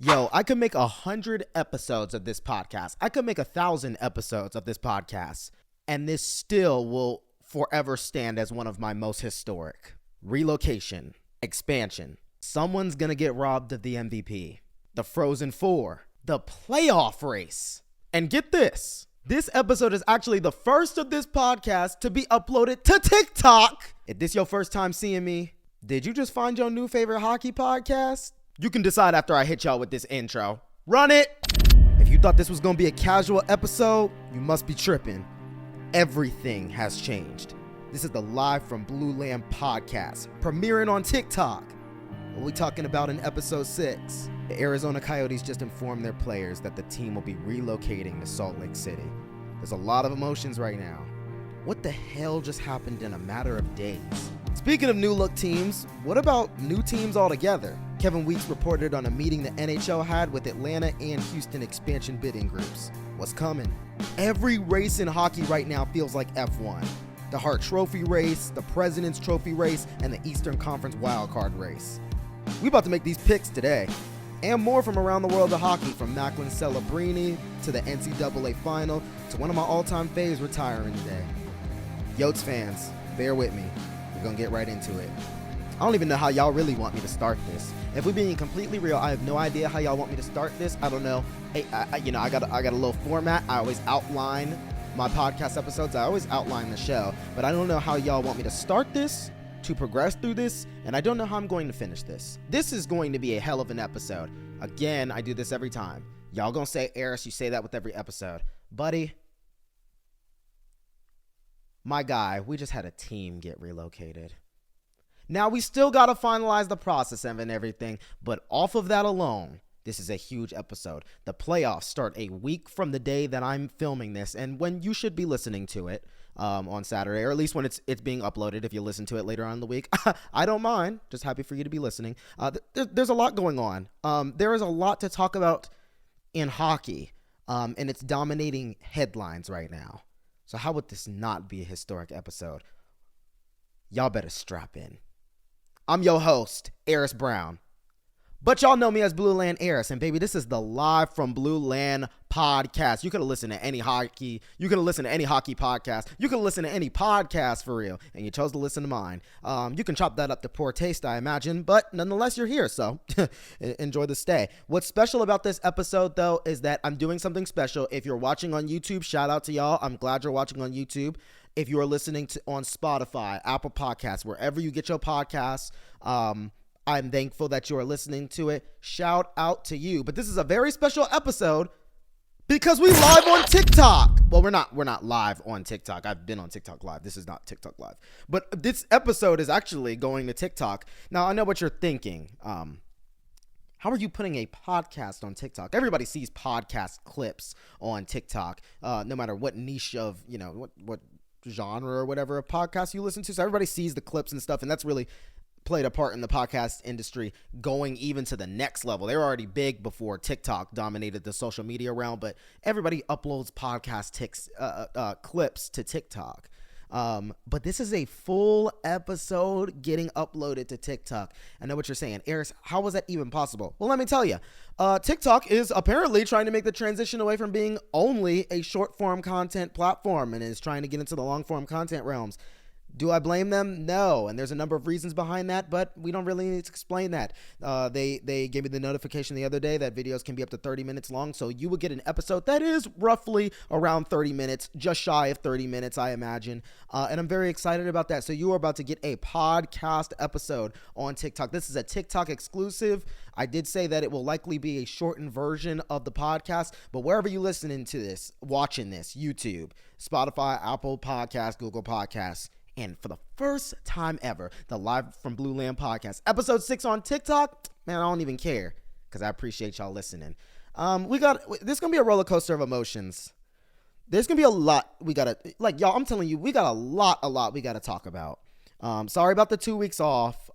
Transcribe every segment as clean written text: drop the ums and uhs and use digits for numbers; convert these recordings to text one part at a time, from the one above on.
Yo, I could make 100 episodes of this podcast. I could make 1,000 episodes of this podcast, and this still will forever stand as one of my most historic. Relocation, expansion. Someone's gonna get robbed of the MVP. The Frozen Four, the playoff race. And get this. This episode is actually the first of this podcast to be uploaded to TikTok. If this your first time seeing me, did you just find your new favorite hockey podcast? You can decide after I hit y'all with this intro. Run it! If you thought this was gonna be a casual episode, you must be tripping. Everything has changed. This is the Live from Blueland podcast, premiering on TikTok. What we talking about in episode 6? The Arizona Coyotes just informed their players that the team will be relocating to Salt Lake City. There's a lot of emotions right now. What the hell just happened in a matter of days? Speaking of new look teams, what about new teams altogether? Kevin Weeks reported on a meeting the NHL had with Atlanta and Houston expansion bidding groups. What's coming? Every race in hockey right now feels like F1. The Hart Trophy race, the President's Trophy race, and the Eastern Conference wildcard race. We about to make these picks today. And more from around the world of hockey, from Macklin Celebrini to the NCAA final to one of my all-time faves retiring today. Yotes fans, bear with me. We're gonna get right into it. I don't even know how y'all really want me to start this. If we're being completely real, I have no idea how y'all want me to start this. I don't know. Hey, I got a little format. I always outline my podcast episodes. I always outline the show, but I don't know how y'all want me to start this, to progress through this, and I don't know how I'm going to finish this. This is going to be a hell of an episode. Again, I do this every time. Y'all gonna say, Eris, you say that with every episode. Buddy, my guy, we just had a team get relocated. Now, we still got to finalize the process and everything, but off of that alone, this is a huge episode. The playoffs start a week from the day that I'm filming this, and when you should be listening to it on Saturday, or at least when it's being uploaded, if you listen to it later on in the week. I don't mind. Just happy for you to be listening. There's a lot going on. There is a lot to talk about in hockey, and it's dominating headlines right now. So how would this not be a historic episode? Y'all better strap in. I'm your host, Eris Brown. But y'all know me as Blueland Eris. And baby, this is the Live from Blueland podcast. You could have listened to any hockey. You could have listened to any hockey podcast. You could have listened to any podcast for real. And you chose to listen to mine. You can chop that up to poor taste, I imagine. But nonetheless, you're here. So enjoy the stay. What's special about this episode, though, is that I'm doing something special. If you're watching on YouTube, shout out to y'all. I'm glad you're watching on YouTube. If you are listening to on Spotify, Apple Podcasts, wherever you get your podcasts, I'm thankful that you are listening to it. Shout out to you. But this is a very special episode because we live on TikTok. Well, we're not live on TikTok. I've been on TikTok live. This is not TikTok live. But this episode is actually going to TikTok. Now, I know what you're thinking. How are you putting a podcast on TikTok? Everybody sees podcast clips on TikTok, no matter what niche of, what genre or whatever of podcast you listen to. So everybody sees the clips and stuff, and that's really played a part in the podcast industry going even to the next level. They were already big before TikTok dominated the social media realm, but everybody uploads podcast clips to TikTok. But this is a full episode getting uploaded to TikTok. I know what you're saying. Eris, how was that even possible? Well, let me tell you. TikTok is apparently trying to make the transition away from being only a short form content platform and is trying to get into the long form content realms. Do I blame them? No. And there's a number of reasons behind that, but we don't really need to explain that. They gave me the notification the other day that videos can be up to 30 minutes long. So you will get an episode that is roughly around 30 minutes, just shy of 30 minutes, I imagine. And I'm very excited about that. So you are about to get a podcast episode on TikTok. This is a TikTok exclusive. I did say that it will likely be a shortened version of the podcast, but wherever you're listening to this, watching this, YouTube, Spotify, Apple Podcasts, Google Podcasts, and for the first time ever, the Live from Blueland podcast, episode 6 on TikTok. Man, I don't even care because I appreciate y'all listening. This gonna be a roller coaster of emotions. There's gonna be a lot y'all. I'm telling you, we got a lot we gotta talk about. Sorry about the 2 weeks off.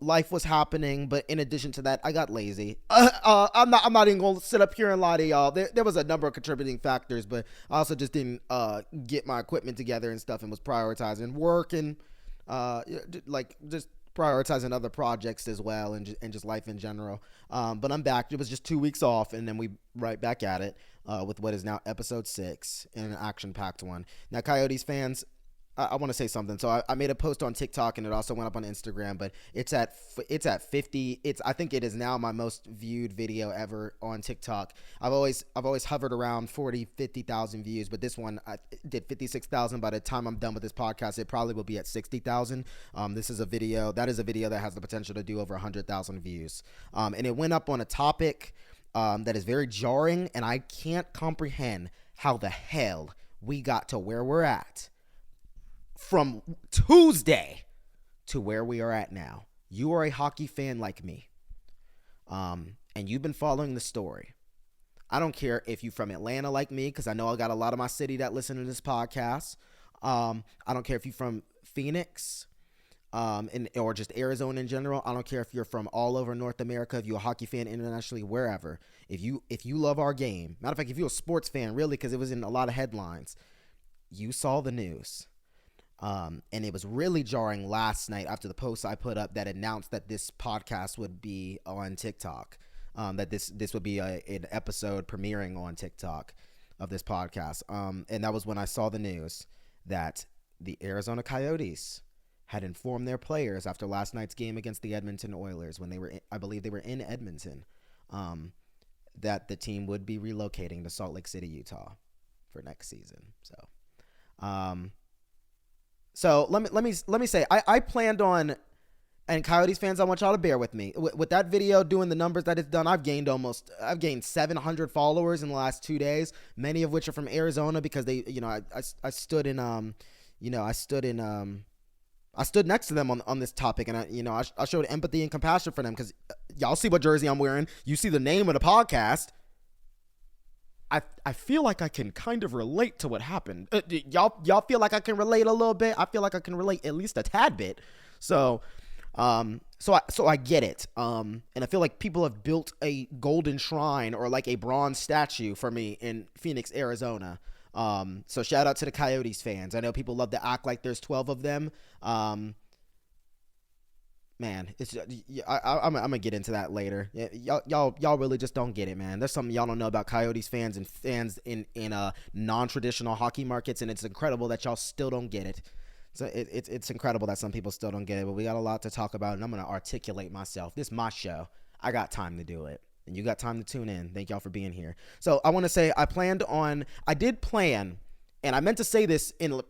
Life was happening, but in addition to that, I got lazy. I'm not even gonna sit up here and lie to y'all. There was a number of contributing factors, but I also just didn't get my equipment together and stuff, and was prioritizing work and just prioritizing other projects as well, and just life in general. But I'm back. It was just 2 weeks off, and then we right back at it with what is now episode 6 and an action-packed one. Now, Coyotes fans, I want to say something. So I made a post on TikTok, and it also went up on Instagram, but it's at 50. I think it is now my most viewed video ever on TikTok. I've always hovered around 40-50,000 views, but this one I did 56,000. By the time I'm done with this podcast, it probably will be at 60,000. This is a video that has the potential to do over 100,000 views. And it went up on a topic that is very jarring, and I can't comprehend how the hell we got to where we're at from Tuesday to where we are at now. You are a hockey fan like me, and you've been following the story. I don't care if you're from Atlanta like me, because I know I got a lot of my city that listen to this podcast. I don't care if you're from Phoenix, or just Arizona in general. I don't care if you're from all over North America, if you're a hockey fan internationally, wherever. If you love our game, matter of fact, if you're a sports fan, really, because it was in a lot of headlines, you saw the news. And it was really jarring last night after the post I put up that announced that this podcast would be on TikTok, that this would be an episode premiering on TikTok of this podcast. And that was when I saw the news that the Arizona Coyotes had informed their players after last night's game against the Edmonton Oilers, when I believe they were in Edmonton, that the team would be relocating to Salt Lake City, Utah for next season. So let me say, I planned on, and Coyotes fans, I want y'all to bear with me. With that video doing the numbers that it's done, I've gained 700 followers in the last 2 days, many of which are from Arizona, because they, I stood next to them on this topic, and I showed empathy and compassion for them, because y'all see what jersey I'm wearing. You see the name of the podcast. I feel like I can kind of relate to what happened. Y'all feel like I can relate a little bit. I feel like I can relate at least a tad bit. So I get it. And I feel like people have built a golden shrine or like a bronze statue for me in Phoenix, Arizona. So shout out to the Coyotes fans. I know people love to act like there's 12 of them. Man, I'm gonna get into that later. Y'all really just don't get it, man. There's something y'all don't know about Coyotes fans and fans in non-traditional hockey markets, and it's incredible that y'all still don't get it. So it's incredible that some people still don't get it, but we got a lot to talk about, and I'm gonna articulate myself. This is my show. I got time to do it, and you got time to tune in. Thank y'all for being here. So I want to say I did plan, and I meant to say this in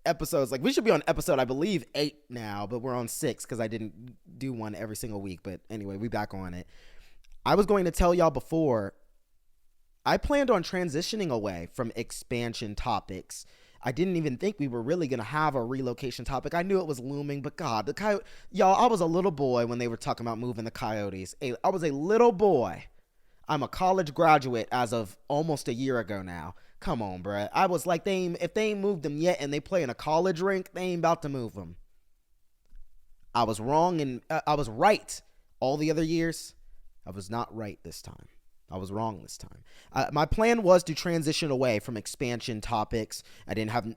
episodes, like we should be on episode, I believe 8 now, but we're on 6 because I didn't do one every single week. But anyway, we back on it. I was going to tell y'all before, I planned on transitioning away from expansion topics. I didn't even think we were really going to have a relocation topic. I knew it was looming, but God, y'all, I was a little boy when they were talking about moving the Coyotes. I was a little boy. I'm a college graduate as of almost a year ago now. Come on, bruh. I was like, if they ain't moved them yet and they play in a college rink, they ain't about to move them. I was wrong, and I was right all the other years. I was not right this time. I was wrong this time. My plan was to transition away from expansion topics. I didn't have,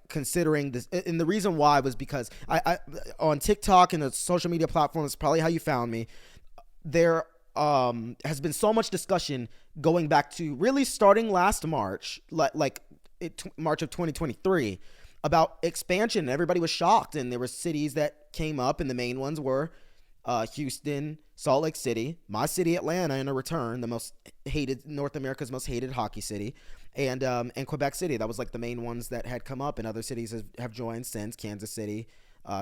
considering this. And the reason why was because I on TikTok and the social media platforms, probably how you found me, there has been so much discussion going back to really starting last March, March of 2023, about expansion. Everybody was shocked, and there were cities that came up, and the main ones were Houston, Salt Lake City, my city, Atlanta, in a return, the most hated, North America's most hated hockey city, and Quebec City. That was like the main ones that had come up, and other cities have joined since. Kansas City,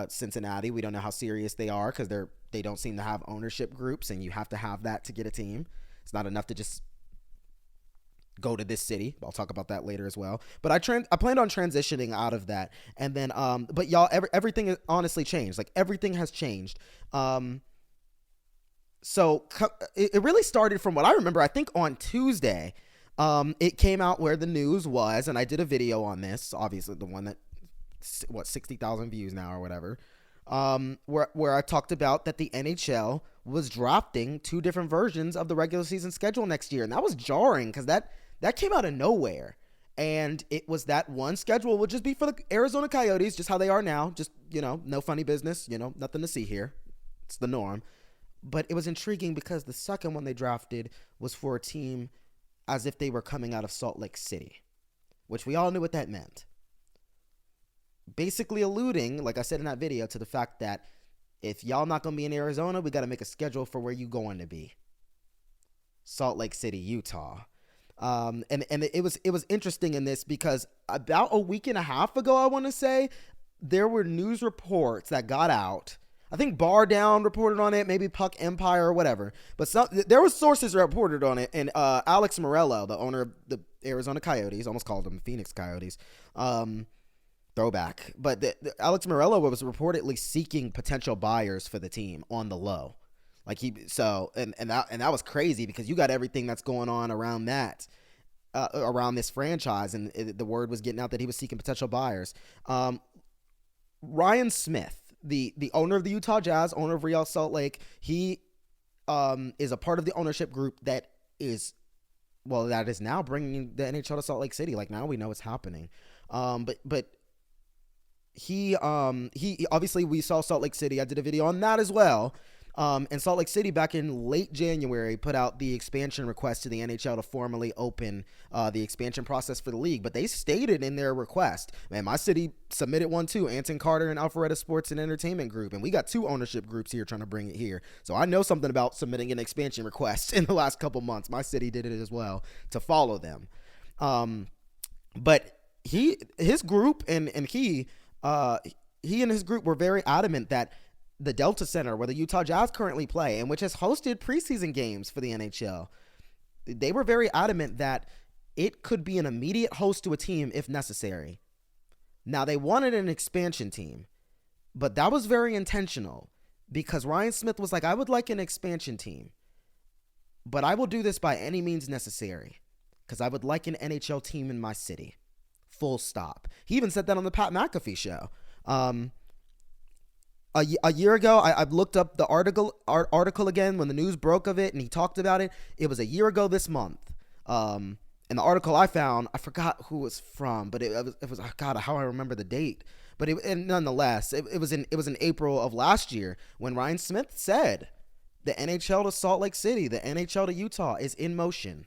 Cincinnati. We don't know how serious they are, because they don't seem to have ownership groups, and you have to have that to get a team. It's not enough to just go to this city. I'll talk about that later as well. But I planned on transitioning out of that, and then but y'all, everything has honestly changed. Like, everything has changed. So it really started from what I remember. I think on Tuesday, it came out where the news was, and I did a video on this. Obviously, the one that 60,000 views now or whatever. Where I talked about that the NHL was drafting 2 different versions of the regular season schedule next year, and that was jarring because that came out of nowhere. And it was that one schedule would just be for the Arizona Coyotes, just how they are now. Just, no funny business, nothing to see here. It's the norm. But it was intriguing because the second one they drafted was for a team as if they were coming out of Salt Lake City, which we all knew what that meant. Basically alluding, like I said in that video, to the fact that if y'all not going to be in Arizona, we got to make a schedule for where you going to be. Salt Lake City, Utah. And it was interesting in this because about a week and a half ago, I want to say, there were news reports that got out. I think Bar Down reported on it, maybe Puck Empire or whatever. But there were sources that reported on it. And Alex Morello, the owner of the Arizona Coyotes, almost called them Phoenix Coyotes, throwback. But Alex Morello was reportedly seeking potential buyers for the team on the low. Like that was crazy because you got everything that's going on around that, around this franchise, and the word was getting out that he was seeking potential buyers. Ryan Smith, the owner of the Utah Jazz, owner of Real Salt Lake, he is a part of the ownership group that is now bringing the NHL to Salt Lake City. Like, now we know it's happening. But he obviously, we saw Salt Lake City. I did a video on that as well. And Salt Lake City back in late January put out the expansion request to the NHL to formally open the expansion process for the league. But they stated in their request, man, my city submitted one too, Anton Carter and Alpharetta Sports and Entertainment Group. And we got two ownership groups here trying to bring it here. So I know something about submitting an expansion request in the last couple months. My city did it as well to follow them. But his group and he and his group were very adamant that the Delta Center, where the Utah Jazz currently play, and which has hosted preseason games for the NHL, they were very adamant that it could be an immediate host to a team if necessary. Now, they wanted an expansion team, but that was very intentional because Ryan Smith was like, I would like an expansion team, but I will do this by any means necessary because I would like an NHL team in my city. Full stop. He even said that on the Pat McAfee show. A year ago, I looked up the article again when the news broke of it, and he talked about it. It was a year ago this month. And the article I found, I forgot who it was from, but it was God, how I remember the date. But nonetheless, it was in April of last year when Ryan Smith said the NHL to Salt Lake City, the NHL to Utah is in motion.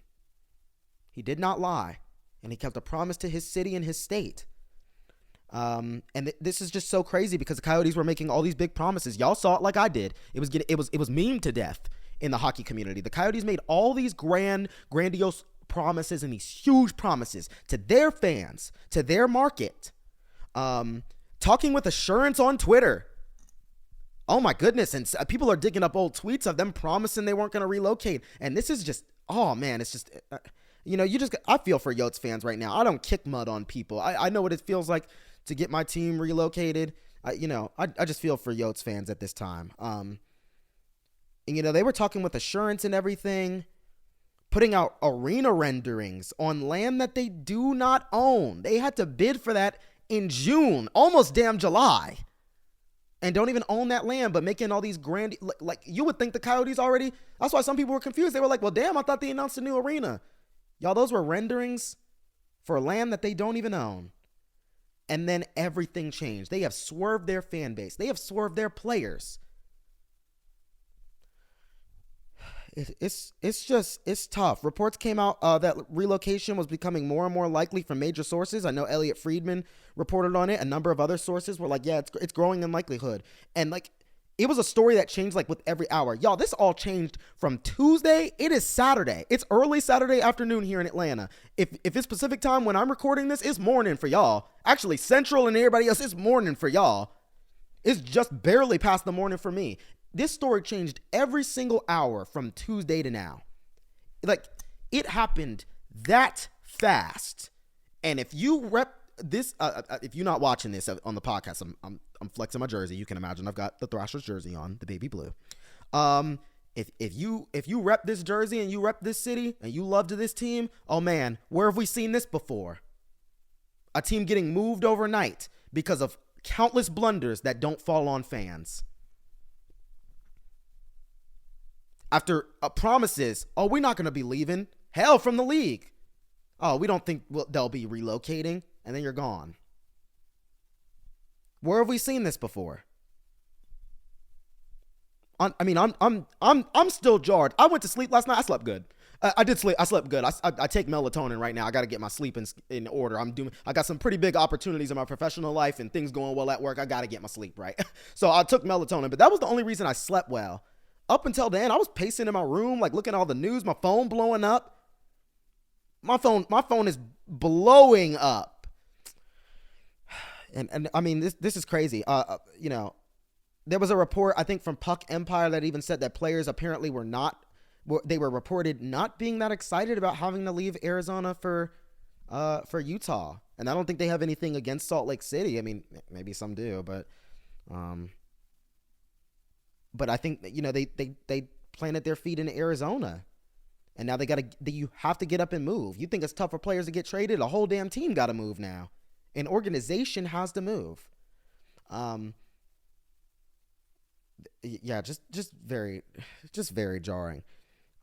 He did not lie, and he kept a promise to his city and his state. And this is just so crazy because the Coyotes were making all these big promises. Y'all saw it like I did. It was memed to death in the hockey community. The Coyotes made all these grandiose promises and these huge promises to their fans, to their market. Talking with assurance on Twitter. Oh my goodness. And people are digging up old tweets of them promising they weren't going to relocate. And this is just, oh man, it's just, I feel for Yotes fans right now. I don't kick mud on people. I know what it feels like to get my team relocated. I just feel for Yotes fans at this time. And they were talking with assurance and everything, putting out arena renderings on land that they do not own. They had to bid for that in June, almost damn July, and don't even own that land, but making all these grand, like you would think the Coyotes already, that's why some people were confused. They were like, well, damn, I thought they announced a new arena. Y'all, those were renderings for land that they don't even own. And then everything changed. They have swerved their fan base. They have swerved their players. It's tough. Reports came out that relocation was becoming more and more likely from major sources. I know Elliot Friedman reported on it. A number of other sources were like, yeah, it's growing in likelihood. And like, it was a story that changed like with every hour. Y'all, this all changed from Tuesday. It is Saturday. It's early Saturday afternoon here in Atlanta. If it's Pacific time when I'm recording this, it's morning for y'all. Actually, Central and everybody else, it's morning for y'all. It's just barely past the morning for me. This story changed every single hour from Tuesday to now. Like, it happened that fast. And if you rep this, if you're not watching this on the podcast, I'm flexing my jersey. You can imagine I've got the Thrashers jersey on, the baby blue. If you rep this jersey and you rep this city and you love to this team, oh man, where have we seen this before? A team getting moved overnight because of countless blunders that don't fall on fans. After promises, oh, we're not going to be leaving. Hell, from the league. Oh, we don't think they'll be relocating, and then you're gone. Where have we seen this before? I mean, I'm still jarred. I went to sleep last night. I slept good. I did sleep. I slept good. I take melatonin right now. I got to get my sleep in order. I got some pretty big opportunities in my professional life and things going well at work. I got to get my sleep right. So I took melatonin, but that was the only reason I slept well. Up until then, I was pacing in my room, like looking at all the news. My phone blowing up. My phone is blowing up. And I mean, this is crazy. There was a report, I think, from Puck Empire that even said that players apparently they were reported not being that excited about having to leave Arizona for Utah. And I don't think they have anything against Salt Lake City. I mean, maybe some do, but I think they planted their feet in Arizona, and now you have to get up and move. You think it's tough for players to get traded? A whole damn team got to move now. An organization has to move. Yeah, just very jarring.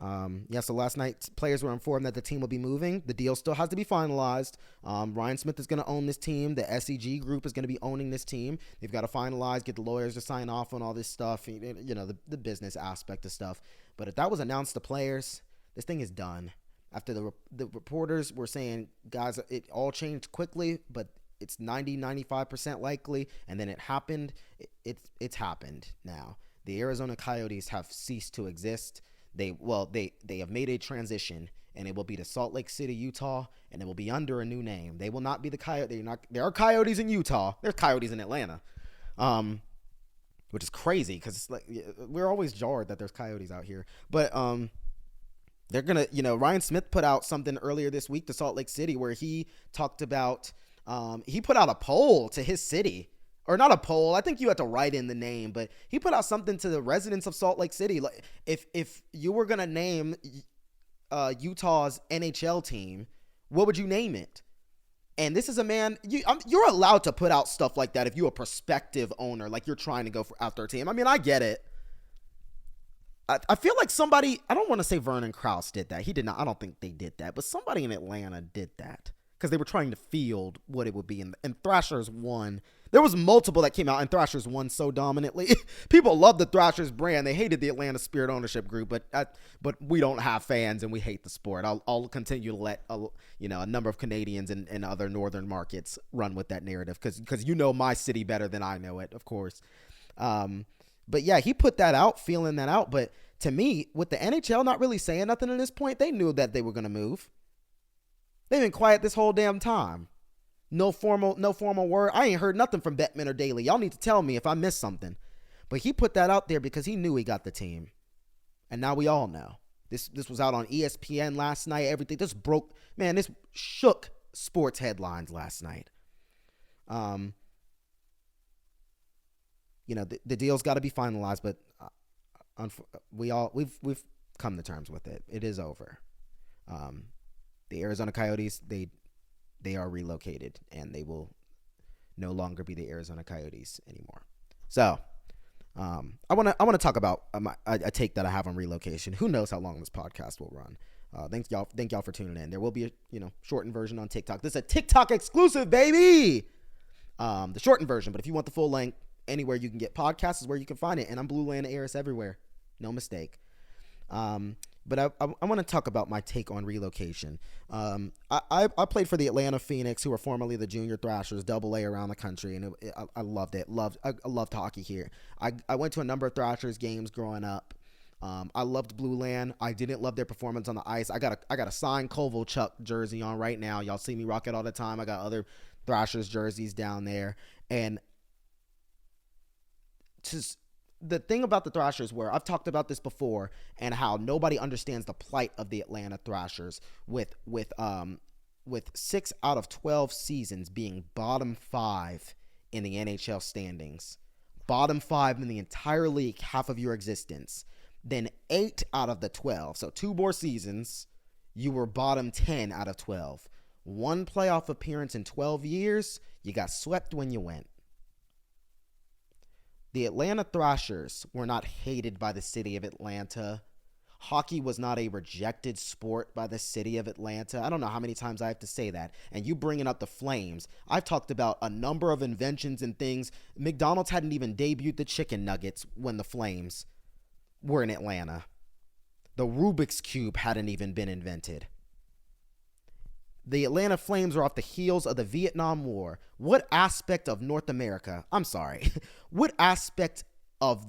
So last night players were informed that the team will be moving. The deal still has to be finalized. Ryan Smith is going to own this team. The SEG group is going to be owning this team. They've got to finalize, get the lawyers to sign off on all this stuff, the business aspect of stuff. But if that was announced to players, this thing is done. After the reporters were saying, guys, it all changed quickly, but it's 95% likely, and then it happened. It's happened now. The Arizona Coyotes have ceased to exist. They have made a transition, and it will be to Salt Lake City, Utah, and it will be under a new name. They will not be the Coyotes. There are Coyotes in Utah. There's Coyotes in Atlanta, which is crazy because it's like we're always jarred that there's Coyotes out here. But they're gonna, Ryan Smith put out something earlier this week to Salt Lake City where he talked about. He put out a poll to his city. Or not a poll. I think you had to write in the name, but he put out something to the residents of Salt Lake City. Like, if you were gonna name Utah's NHL team, what would you name it? And this is a man. You're allowed to put out stuff like that if you're a prospective owner, like you're trying to go after a team. I mean, I get it. I feel like somebody. I don't want to say Vernon Krause did that. He did not. I don't think they did that, but somebody in Atlanta did that because they were trying to field what it would be, and Thrashers won. There was multiple that came out, and Thrashers won so dominantly. People love the Thrashers brand. They hated the Atlanta Spirit ownership group, but we don't have fans, and we hate the sport. I'll continue to let a number of Canadians and other northern markets run with that narrative because my city better than I know it, of course. But yeah, he put that out, feeling that out. But to me, with the NHL not really saying nothing at this point, they knew that they were going to move. They've been quiet this whole damn time. No formal word. I ain't heard nothing from Bettman or Daly. Y'all need to tell me if I missed something. But he put that out there because he knew he got the team. And now we all know. This was out on ESPN last night. Everything. This shook sports headlines last night. The deal's got to be finalized, but we've come to terms with it. It is over. The Arizona Coyotes, they are relocated, and they will no longer be the Arizona Coyotes anymore. So, I want to talk about a take that I have on relocation. Who knows how long this podcast will run? Thank y'all for tuning in. There will be a shortened version on TikTok. This is a TikTok exclusive, baby. The shortened version, but if you want the full length, anywhere you can get podcasts is where you can find it, and I'm Blueland Aris everywhere. No mistake. But I want to talk about my take on relocation. I played for the Atlanta Phoenix, who were formerly the Junior Thrashers, AA around the country, and I loved it. I loved hockey here. I went to a number of Thrashers games growing up. I loved Blueland. I didn't love their performance on the ice. I got a signed Kovalchuk jersey on right now. Y'all see me rock it all the time. I got other Thrashers jerseys down there, and the thing about the Thrashers where I've talked about this before and how nobody understands the plight of the Atlanta Thrashers with 6 out of 12 seasons being bottom 5 in the NHL standings, bottom 5 in the entire league, half of your existence, then 8 out of the 12. So 2 more seasons, you were bottom 10 out of 12. 1 playoff appearance in 12 years, you got swept when you went. The Atlanta Thrashers were not hated by the city of Atlanta. Hockey was not a rejected sport by the city of Atlanta. I don't know how many times I have to say that. And you bringing up the Flames. I've talked about a number of inventions and things. McDonald's hadn't even debuted the chicken nuggets when the Flames were in Atlanta. The Rubik's Cube hadn't even been invented. The Atlanta Flames are off the heels of the Vietnam War. What aspect of North America, what aspect of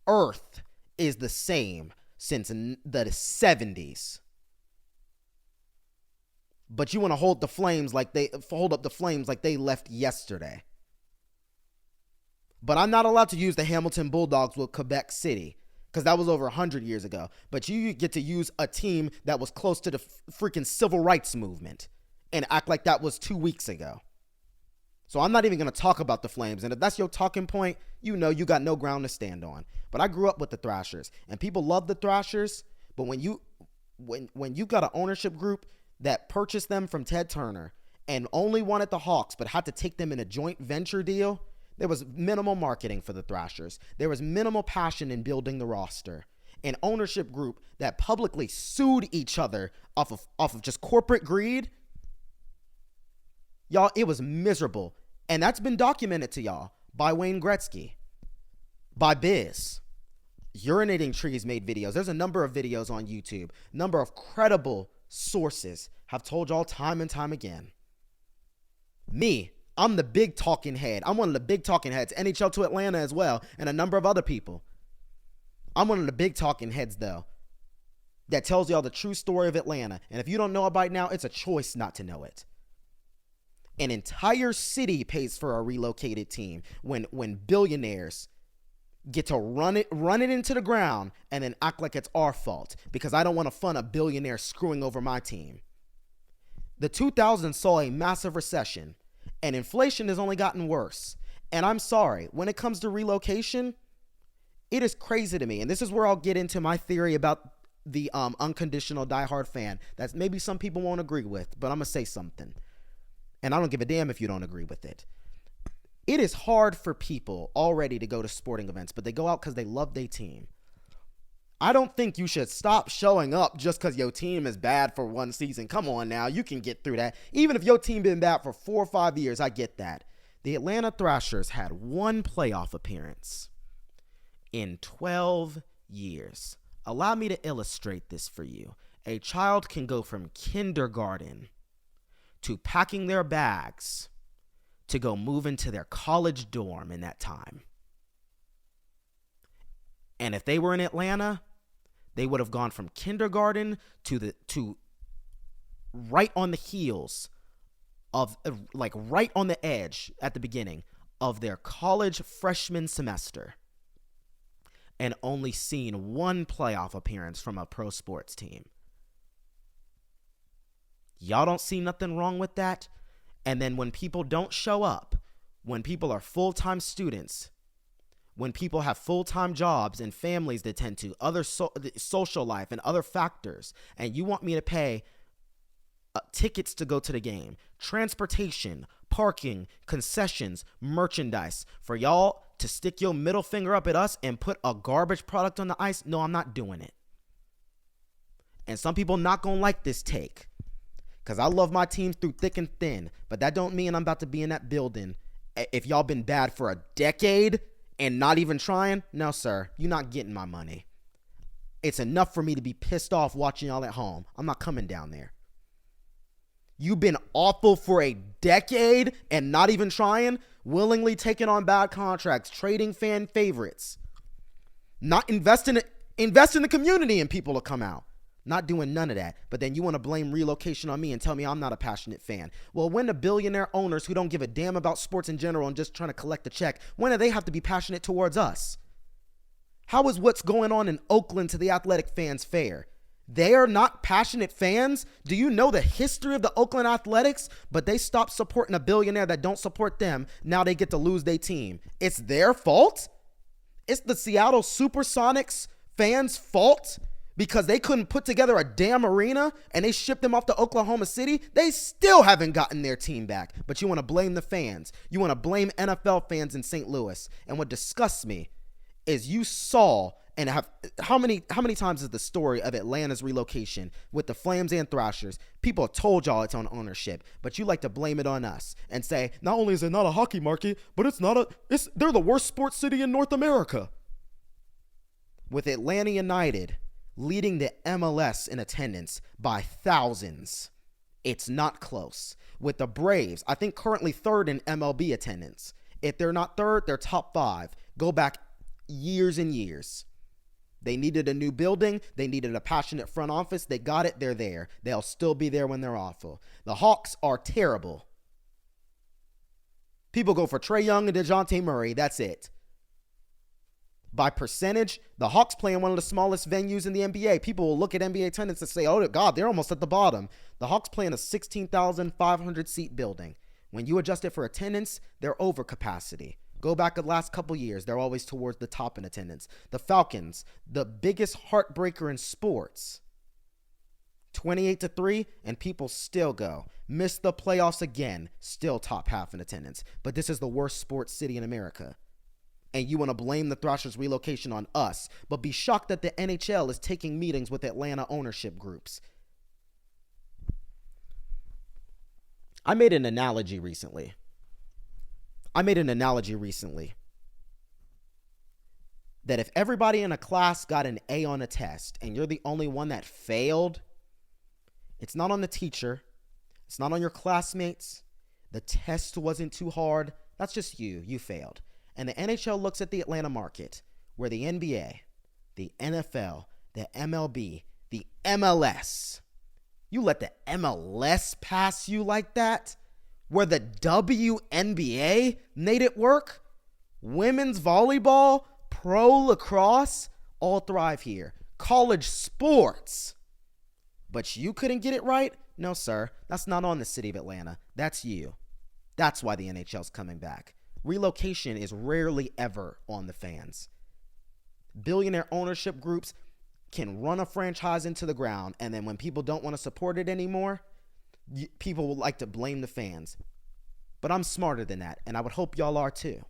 Earth is the same since the 70s? But you want to hold up the flames like they left yesterday. But I'm not allowed to use the Hamilton Bulldogs with Quebec City, because that was over 100 years ago. But you get to use a team that was close to the freaking civil rights movement and act like that was 2 weeks ago. So I'm not even going to talk about the Flames. And if that's your talking point, you know you got no ground to stand on. But I grew up with the Thrashers, and people love the Thrashers. But when you got an ownership group that purchased them from Ted Turner and only wanted the Hawks but had to take them in a joint venture deal, there was minimal marketing for the Thrashers. There was minimal passion in building the roster. An ownership group that publicly sued each other off of just corporate greed. Y'all, it was miserable. And that's been documented to y'all by Wayne Gretzky, by Biz. Urinating Trees made videos. There's a number of videos on YouTube. Number of credible sources have told y'all time and time again. I'm the big talking head. I'm one of the big talking heads. NHL to Atlanta as well, and a number of other people. I'm one of the big talking heads, though, that tells y'all the true story of Atlanta. And if you don't know it by now, it's a choice not to know it. An entire city pays for a relocated team when billionaires get to run it into the ground and then act like it's our fault because I don't want to fund a billionaire screwing over my team. The 2000s saw a massive recession, and inflation has only gotten worse. And I'm sorry, when it comes to relocation, it is crazy to me. And this is where I'll get into my theory about the unconditional diehard fan that maybe some people won't agree with, but I'm going to say something. And I don't give a damn if you don't agree with it. It is hard for people already to go to sporting events, but they go out because they love their team. I don't think you should stop showing up just because your team is bad for one season. Come on now, you can get through that. Even if your team been bad for 4 or 5 years, I get that. The Atlanta Thrashers had one playoff appearance in 12 years. Allow me to illustrate this for you. A child can go from kindergarten to packing their bags to go move into their college dorm in that time. And if they were in Atlanta, they would have gone from kindergarten to right on the heels of, like right on the edge at the beginning of their college freshman semester, and only seen one playoff appearance from a pro sports team. Y'all don't see nothing wrong with that? And then when people don't show up, when people are full-time students, when people have full-time jobs and families to tend to, other social life and other factors, and you want me to pay tickets to go to the game, transportation, parking, concessions, merchandise, for y'all to stick your middle finger up at us and put a garbage product on the ice? No, I'm not doing it. And some people not gonna like this take, because I love my team through thick and thin, but that don't mean I'm about to be in that building. If y'all been bad for a decade and not even trying, no, sir, you're not getting my money. It's enough for me to be pissed off watching y'all at home. I'm not coming down there. You've been awful for a decade and not even trying, willingly taking on bad contracts, trading fan favorites, not invest in the community and people will come out. Not doing none of that. But then you want to blame relocation on me and tell me I'm not a passionate fan. Well, when the billionaire owners who don't give a damn about sports in general and just trying to collect a check, when do they have to be passionate towards us? How is what's going on in Oakland to the Athletic fans fair? They are not passionate fans? Do you know the history of the Oakland Athletics? But they stopped supporting a billionaire that don't support them. Now they get to lose their team. It's their fault? It's the Seattle Supersonics fans' fault? Because they couldn't put together a damn arena and they shipped them off to Oklahoma City? They still haven't gotten their team back. But you want to blame the fans. You want to blame NFL fans in St. Louis. And what disgusts me is you saw And have how many times is the story of Atlanta's relocation with the Flames and Thrashers? People have told y'all it's on ownership, but you like to blame it on us and say not only is it not a hockey market, but they're the worst sports city in North America. With Atlanta United leading the MLS in attendance by thousands, it's not close. With the Braves, I think currently third in MLB attendance. If they're not third, they're top 5. Go back years and years. They needed a new building. They needed a passionate front office. They got it. They're there. They'll still be there when they're awful. The Hawks are terrible. People go for Trae Young and DeJounte Murray. That's it. By percentage, the Hawks play in one of the smallest venues in the NBA. People will look at NBA attendance and say, oh, God, they're almost at the bottom. The Hawks play in a 16,500 seat building. When you adjust it for attendance, they're over capacity. Go back the last couple years, they're always towards the top in attendance. The Falcons, the biggest heartbreaker in sports. 28-3, and people still go. Miss the playoffs again, still top half in attendance. But this is the worst sports city in America. And you want to blame the Thrashers relocation on us, but be shocked that the NHL is taking meetings with Atlanta ownership groups. I made an analogy recently that if everybody in a class got an A on a test and you're the only one that failed, it's not on the teacher. It's not on your classmates. The test wasn't too hard. That's just you. You failed. And the NHL looks at the Atlanta market where the NBA, the NFL, the MLB, the MLS, you let the MLS pass you like that? Where the WNBA made it work? Women's volleyball, pro lacrosse, all thrive here. College sports. But you couldn't get it right? No, sir. That's not on the city of Atlanta. That's you. That's why the NHL's coming back. Relocation is rarely ever on the fans. Billionaire ownership groups can run a franchise into the ground, and then when people don't want to support it anymore, people will like to blame the fans. But I'm smarter than that, and I would hope y'all are too.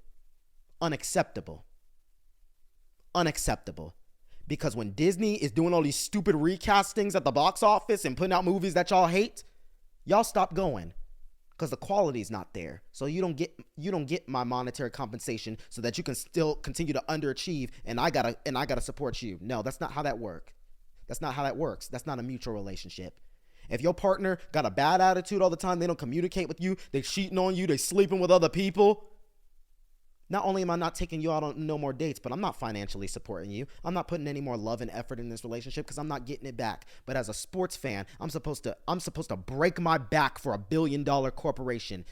Unacceptable. Unacceptable. Because when Disney is doing all these stupid recastings at the box office and putting out movies that y'all hate, y'all stop going. Because the quality is not there. So you don't get my monetary compensation so that you can still continue to underachieve and I gotta support you. No, that's not how that works. That's not how that works. That's not a mutual relationship. If your partner got a bad attitude all the time, they don't communicate with you, they cheating on you, they sleeping with other people. Not only am I not taking you out on no more dates, but I'm not financially supporting you. I'm not putting any more love and effort in this relationship because I'm not getting it back. But as a sports fan, I'm supposed to break my back for $1 billion corporation,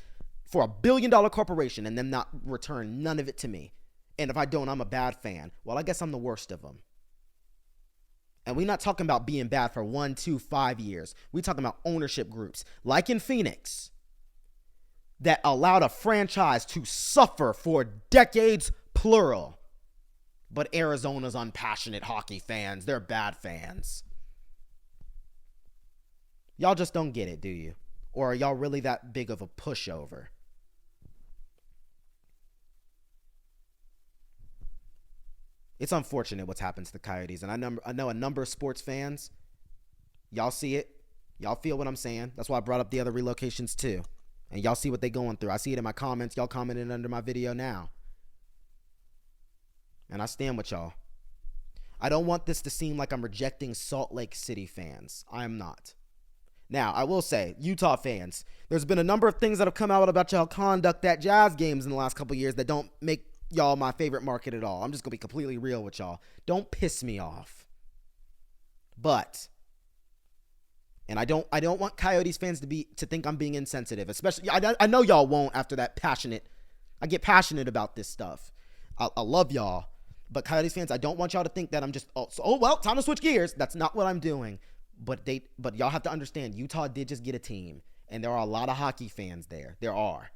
and then not return none of it to me. And if I don't, I'm a bad fan. Well, I guess I'm the worst of them. And we're not talking about being bad for 1, 2, 5 years. We're talking about ownership groups, like in Phoenix, that allowed a franchise to suffer for decades, plural. But Arizona's unpassionate hockey fans, they're bad fans. Y'all just don't get it, do you? Or are y'all really that big of a pushover? It's unfortunate what's happened to the Coyotes. And I know a number of sports fans, y'all see it. Y'all feel what I'm saying. That's why I brought up the other relocations too. And y'all see what they going through. I see it in my comments. Y'all commenting under my video now. And I stand with y'all. I don't want this to seem like I'm rejecting Salt Lake City fans. I am not. Now, I will say, Utah fans, there's been a number of things that have come out about y'all conduct at Jazz games in the last couple of years that don't make y'all my favorite market at all. I'm just going to be completely real with y'all. Don't piss me off. But... and I don't want Coyotes fans to think I'm being insensitive, especially I know y'all won't after that passionate. I get passionate about this stuff. I love y'all, but Coyotes fans, I don't want y'all to think that I'm just time to switch gears. That's not what I'm doing. But y'all have to understand, Utah did just get a team, and there are a lot of hockey fans there. There are.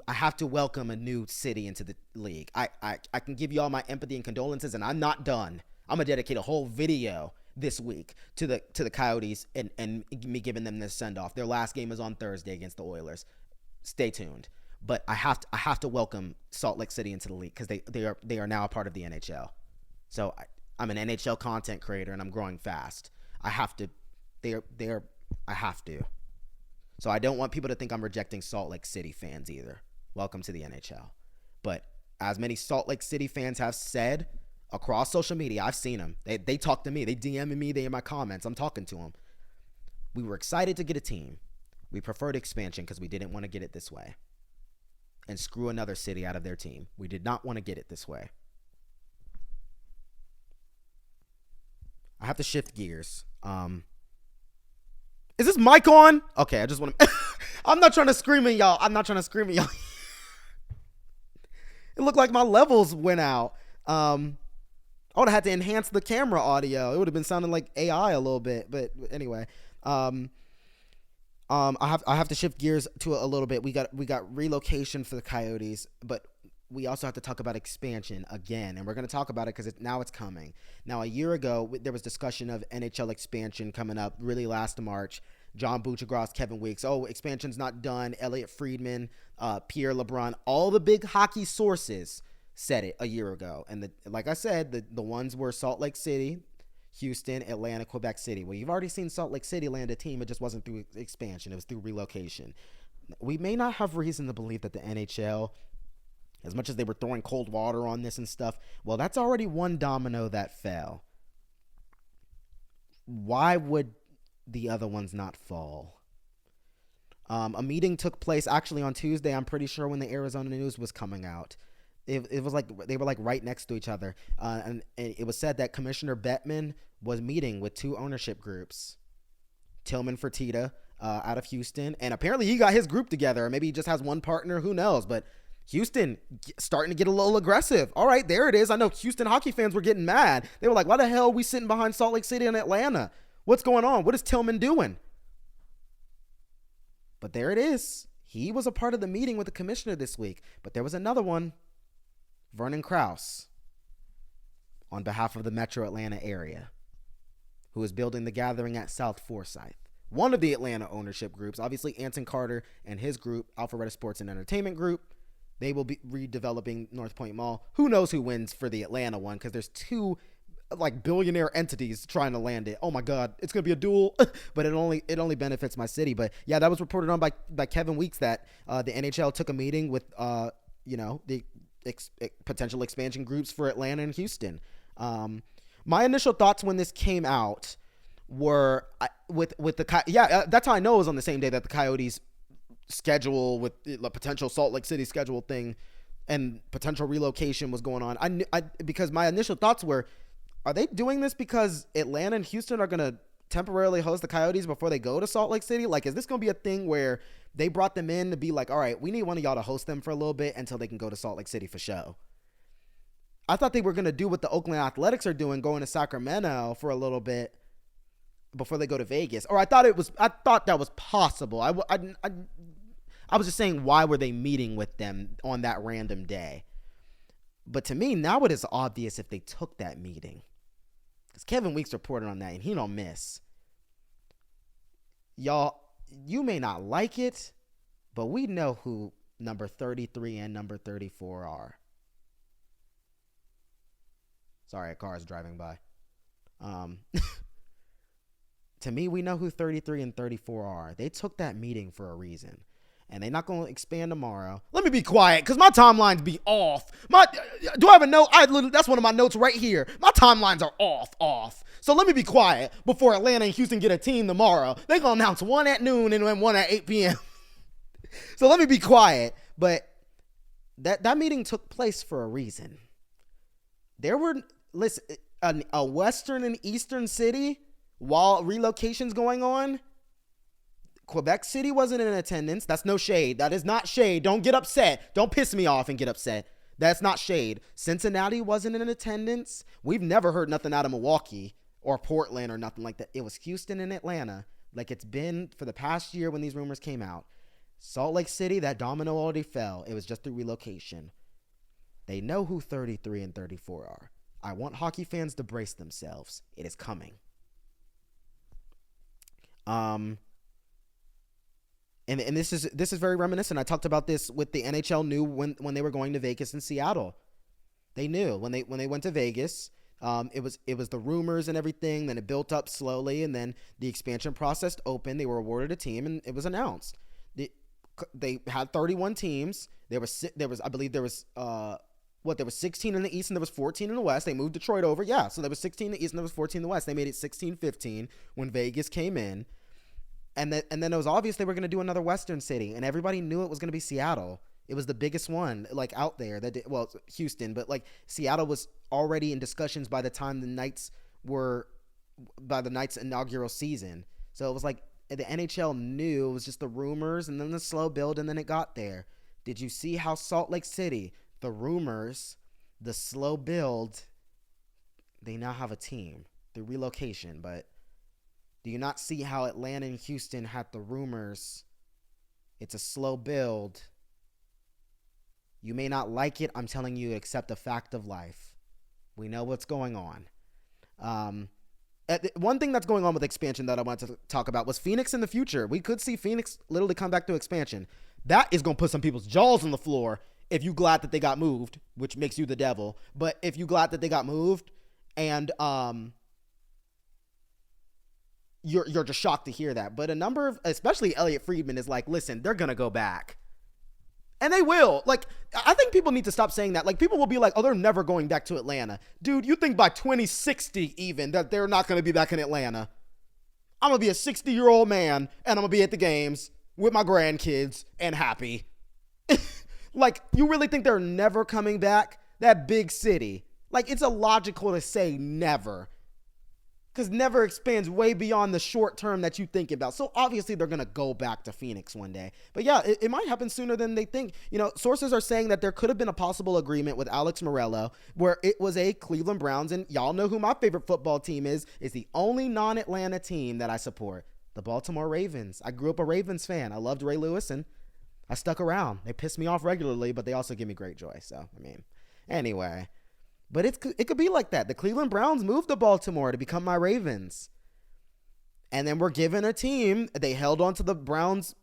I have to welcome a new city into the league. I can give you all my empathy and condolences, and I'm not done. I'm gonna dedicate a whole video this week to the Coyotes and me giving them this send-off. Their last game is on Thursday against the Oilers. Stay tuned. But I have to welcome Salt Lake City into the league because they are now a part of the NHL. So I'm an NHL content creator and I'm growing fast. I have to. They are. I have to. So I don't want people to think I'm rejecting Salt Lake City fans either. Welcome to the NHL. But as many Salt Lake City fans have said across social media, I've seen them. They talk to me. They DM me. They in my comments. I'm talking to them. We were excited to get a team. We preferred expansion because we didn't want to get it this way and screw another city out of their team. We did not want to get it this way. I have to shift gears. Is this mic on? Okay, I just want to. I'm not trying to scream at y'all. It looked like my levels went out. I would have had to enhance the camera audio. It would have been sounding like AI a little bit. But anyway, I have to shift gears to a little bit. We got relocation for the Coyotes, but we also have to talk about expansion again, and we're going to talk about it because now it's coming. Now, a year ago, there was discussion of NHL expansion coming up really last March. John Buccigross, Kevin Weeks, expansion's not done. Elliot Friedman, Pierre LeBrun, all the big hockey sources said it a year ago. And like I said, the ones were Salt Lake City, Houston, Atlanta, Quebec City. Well, you've already seen Salt Lake City land a team. It just wasn't through expansion. It was through relocation. We may not have reason to believe that the NHL, as much as they were throwing cold water on this and stuff, well, that's already one domino that fell. Why would the other ones not fall? A meeting took place actually on Tuesday, I'm pretty sure, when the Arizona news was coming out. It was like they were like right next to each other. And it was said that Commissioner Bettman was meeting with two ownership groups, Tillman Fertitta out of Houston. And apparently he got his group together. Or maybe he just has one partner. Who knows? But Houston starting to get a little aggressive. All right, there it is. I know Houston hockey fans were getting mad. They were like, why the hell are we sitting behind Salt Lake City and Atlanta? What's going on? What is Tillman doing? But there it is. He was a part of the meeting with the commissioner this week. But there was another one, Vernon Krause, on behalf of the Metro Atlanta area, who is building the gathering at South Forsyth. One of the Atlanta ownership groups, obviously Anson Carter and his group, Alpharetta Sports and Entertainment Group, they will be redeveloping North Point Mall. Who knows who wins for the Atlanta one, because there's two like billionaire entities trying to land it. Oh my God, it's gonna be a duel. But it only benefits my city. But yeah, that was reported on by Kevin Weeks that the NHL took a meeting with the potential expansion groups for Atlanta and Houston. My initial thoughts when this came out were that's how I know it was on the same day that the Coyotes schedule with the potential Salt Lake City schedule thing and potential relocation was going on. Because my initial thoughts were, are they doing this because Atlanta and Houston are going to temporarily host the Coyotes before they go to Salt Lake City? Like, is this going to be a thing where they brought them in to be like, all right, we need one of y'all to host them for a little bit until they can go to Salt Lake City for show? I thought they were going to do what the Oakland Athletics are doing, going to Sacramento for a little bit before they go to Vegas. Or I thought that was possible. I was just saying, why were they meeting with them on that random day? But to me, now it is obvious if they took that meeting. Because Kevin Weeks reported on that, and he don't miss. Y'all, you may not like it, but we know who number 33 and number 34 are. Sorry, a car is driving by. To me, we know who 33 and 34 are. They took that meeting for a reason. And they're not going to expand tomorrow. Let me be quiet, because my timelines be off. Do I have a note? That's one of my notes right here. My timelines are off. So let me be quiet before Atlanta and Houston get a team tomorrow. They're going to announce one at noon and then one at 8 p.m. So let me be quiet. But that meeting took place for a reason. There were, listen, a western and eastern city while relocation's going on. Quebec City wasn't in attendance. That's no shade. That is not shade. Don't get upset. Don't piss me off and get upset. That's not shade. Cincinnati wasn't in attendance. We've never heard nothing out of Milwaukee or Portland or nothing like that. It was Houston and Atlanta, like it's been for the past year when these rumors came out. Salt Lake City, that domino already fell. It was just through relocation. They know who 33 and 34 are. I want hockey fans to brace themselves. It is coming. And this is very reminiscent. I talked about this with the NHL knew when they were going to Vegas and Seattle. They knew when they went to Vegas. It was the rumors and everything. Then it built up slowly, and then the expansion process opened. They were awarded a team, and it was announced. They had 31 teams. There was I believe there was there was 16 in the East and there was 14 in the West. They moved Detroit over, yeah. So there was 16 in the East and there was 14 in the West. They made it 16-15 when Vegas came in, and then it was obvious they were going to do another Western city, and everybody knew it was going to be Seattle. It was the biggest one, like out there. Houston, but like Seattle was already in discussions by the time by the Knights' inaugural season. So it was like the NHL knew it was just the rumors, and then the slow build, and then it got there. Did you see how Salt Lake City, the rumors, the slow build, they now have a team through relocation? But do you not see how Atlanta and Houston had the rumors? It's a slow build. You may not like it. I'm telling you, accept a fact of life. We know what's going on. One thing that's going on with expansion that I wanted to talk about was Phoenix in the future. We could see Phoenix literally come back to expansion. That is going to put some people's jaws on the floor if you glad that they got moved, which makes you the devil. But if you glad that they got moved and you're just shocked to hear that. But a number of, especially Elliot Friedman, is like, listen, they're going to go back. And they will. Like, I think people need to stop saying that. Like, people will be like, oh, they're never going back to Atlanta. Dude, you think by 2060 even that they're not going to be back in Atlanta? I'm going to be a 60-year-old man, and I'm going to be at the games with my grandkids and happy. Like, you really think they're never coming back? That big city. Like, it's illogical to say never. Because never expands way beyond the short term that you think about. So obviously they're going to go back to Phoenix one day. But yeah, it might happen sooner than they think. You know, sources are saying that there could have been a possible agreement with Alex Morello where it was a Cleveland Browns. And y'all know who my favorite football team is. It's the only non-Atlanta team that I support. The Baltimore Ravens. I grew up a Ravens fan. I loved Ray Lewis and I stuck around. They piss me off regularly, but they also give me great joy. So, I mean, anyway. But it could be like that. The Cleveland Browns moved to Baltimore to become my Ravens. And then we're given a team. They held on to the Browns'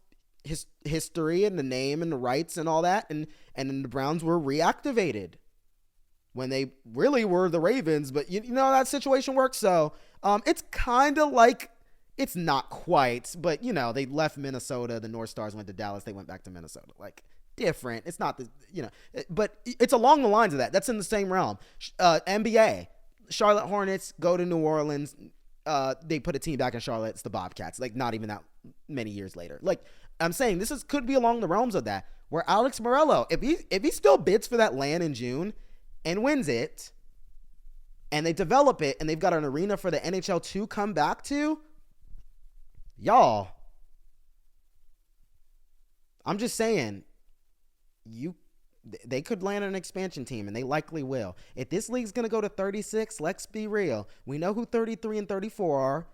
history and the name and the rights and all that. And then the Browns were reactivated when they really were the Ravens. But, you know, that situation works. So it's kind of like, it's not quite. But, you know, they left Minnesota. The North Stars went to Dallas. They went back to Minnesota. Like, different. It's not the, you know, but it's along the lines of that. That's in the same realm. NBA, Charlotte Hornets go to New Orleans. They put a team back in Charlotte. It's the Bobcats. Like, not even that many years later. Like, I'm saying this could be along the realms of that. Where Alex Morello, if he still bids for that land in June and wins it, and they develop it, and they've got an arena for the NHL to come back to, y'all. I'm just saying. They could land an expansion team, and they likely will. If this league's going to go to 36, let's be real. We know who 33 and 34 are.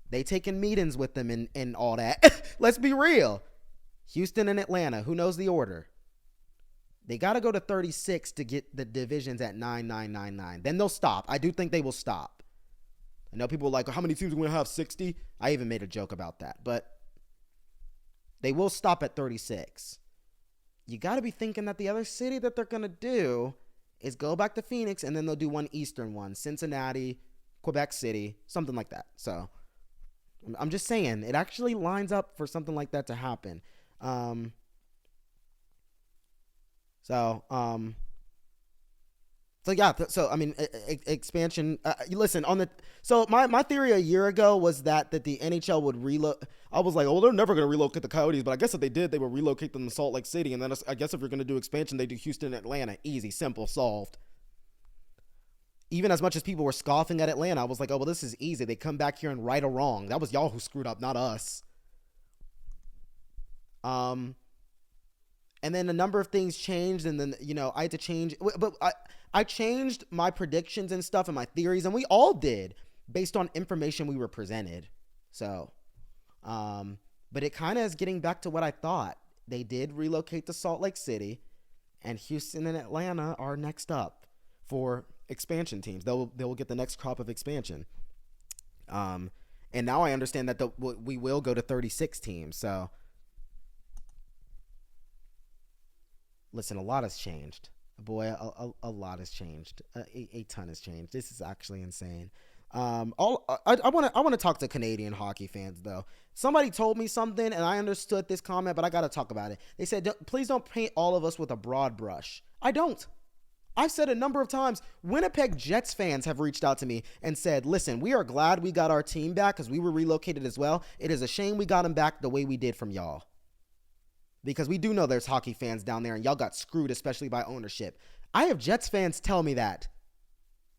They taking meetings with them and all that. Let's be real. Houston and Atlanta, who knows the order? They got to go to 36 to get the divisions at 9-9-9-9. Then they'll stop. I do think they will stop. I know people are like, how many teams are we going to have? 60? I even made a joke about that. But they will stop at 36. You got to be thinking that the other city that they're going to do is go back to Phoenix, and then they'll do one Eastern one, Cincinnati, Quebec City, something like that. So I'm just saying it actually lines up for something like that to happen. So yeah, so I mean, expansion. Listen, so my theory a year ago was that the NHL would relocate. I was like, oh, they're never going to relocate the Coyotes, but I guess if they did, they would relocate them to Salt Lake City, and then I guess if you're going to do expansion, they do Houston, Atlanta, easy, simple, solved. Even as much as people were scoffing at Atlanta, I was like, oh well, this is easy. They come back here and right a wrong. That was y'all who screwed up, not us. And then a number of things changed, and then, you know, I had to change. But I changed my predictions and stuff and my theories, and we all did, based on information we were presented. So, but it kind of is getting back to what I thought. They did relocate to Salt Lake City, and Houston and Atlanta are next up for expansion teams. They will get the next crop of expansion. And now I understand that we will go to 36 teams. So Listen, a lot has changed. Boy, a lot has changed. A ton has changed. This is actually insane. All I want to talk to Canadian hockey fans though. Somebody told me something, and I understood this comment, but I got to talk about it. They said, "Please don't paint all of us with a broad brush." I don't. I've said a number of times, Winnipeg Jets fans have reached out to me and said, listen, we are glad we got our team back because we were relocated as well. It is a shame we got them back the way we did from y'all. Because we do know there's hockey fans down there and y'all got screwed, especially by ownership. I have Jets fans tell me that.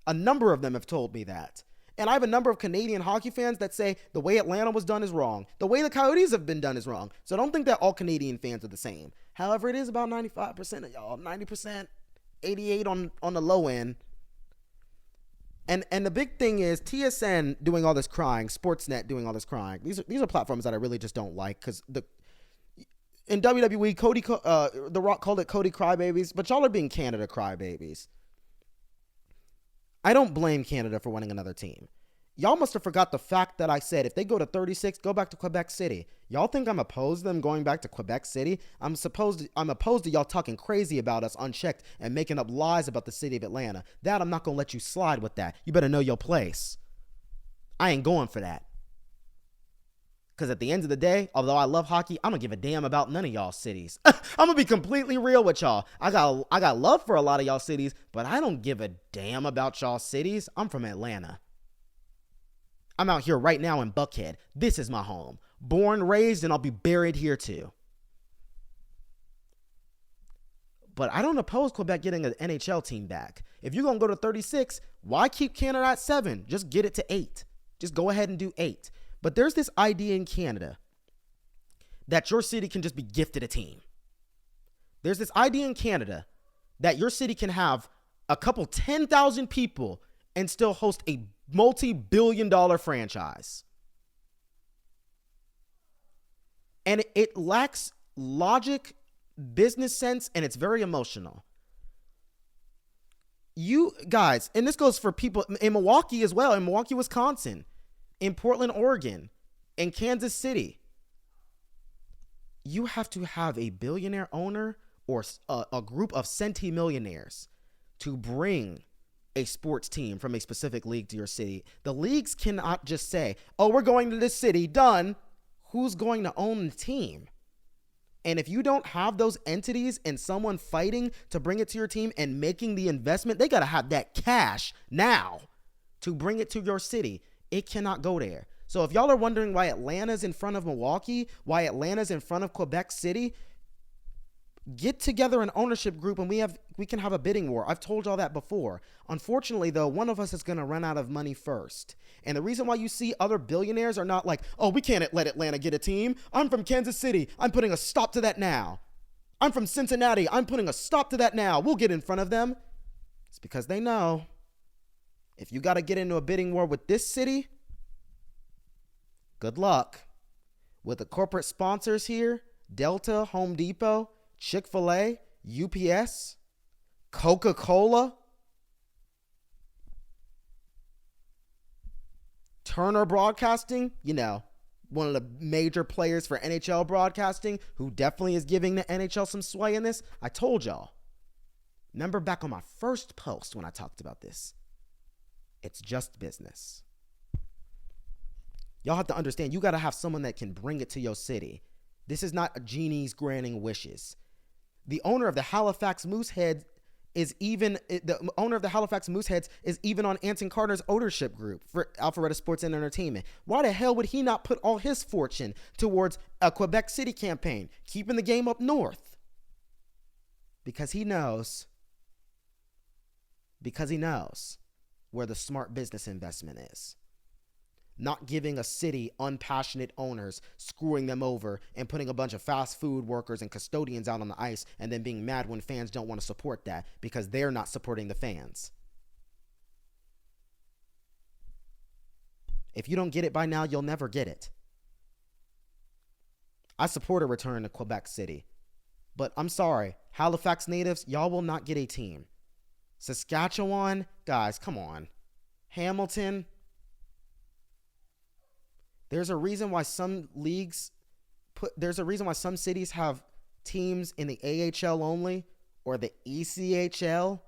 A number of them have told me that. And I have a number of Canadian hockey fans that say the way Atlanta was done is wrong. The way the Coyotes have been done is wrong. So don't think that all Canadian fans are the same. However, it is about 95% of y'all, 90%. 88 on the low end. And the big thing is TSN doing all this crying, Sportsnet doing all this crying. These are platforms that I really just don't like because in WWE, The Rock called it Cody crybabies, but y'all are being Canada crybabies. I don't blame Canada for winning another team. Y'all must have forgot the fact that I said if they go to 36, go back to Quebec City. Y'all think I'm opposed to them going back to Quebec City? I'm opposed to y'all talking crazy about us unchecked and making up lies about the city of Atlanta. That I'm not going to let you slide with that. You better know your place. I ain't going for that. Because at the end of the day, although I love hockey, I don't give a damn about none of y'all cities. I'm going to be completely real with y'all. I got love for a lot of y'all cities, but I don't give a damn about y'all cities. I'm from Atlanta. I'm out here right now in Buckhead. This is my home. Born, raised, and I'll be buried here too. But I don't oppose Quebec getting an NHL team back. If you're going to go to 36, why keep Canada at 7? Just get it to 8. Just go ahead and do 8. But there's this idea in Canada that your city can just be gifted a team. There's this idea in Canada that your city can have a couple 10,000 people and still host a multi-billion-dollar franchise. And it lacks logic, business sense, and it's very emotional. You guys, and this goes for people in Milwaukee as well, in Milwaukee, Wisconsin, in Portland, Oregon, in Kansas City. You have to have a billionaire owner or a group of centimillionaires to bring a sports team from a specific league to your city. The leagues cannot just say, oh, we're going to this city, done. Who's going to own the team? And if you don't have those entities and someone fighting to bring it to your team and making the investment, they got to have that cash now to bring it to your city. It cannot go there. So if y'all are wondering why Atlanta's in front of Milwaukee, why Atlanta's in front of Quebec City, get together an ownership group and we can have a bidding war. I've told y'all that before. Unfortunately, though, one of us is going to run out of money first. And the reason why you see other billionaires are not like, oh, we can't let Atlanta get a team. I'm from Kansas City. I'm putting a stop to that now. I'm from Cincinnati. I'm putting a stop to that now. We'll get in front of them. It's because they know if you got to get into a bidding war with this city, good luck. With the corporate sponsors here, Delta, Home Depot, Chick-fil-A, UPS, Coca-Cola, Turner Broadcasting, one of the major players for NHL broadcasting, who definitely is giving the NHL some sway in this. I told y'all. Remember back on my first post when I talked about this. It's just business. Y'all have to understand, you got to have someone that can bring it to your city. This is not genies granting wishes. The owner of the Halifax Mooseheads is even on Anton Carter's ownership group for Alpharetta Sports and Entertainment. Why the hell would he not put all his fortune towards a Quebec City campaign, keeping the game up north? Because he knows where the smart business investment is. Not giving a city unpassionate owners, screwing them over, and putting a bunch of fast food workers and custodians out on the ice, and then being mad when fans don't want to support that because they're not supporting the fans. If you don't get it by now, you'll never get it. I support a return to Quebec City, but I'm sorry, Halifax natives, y'all will not get a team. Saskatchewan, guys, come on. Hamilton. There's a reason why some cities have teams in the AHL only or the ECHL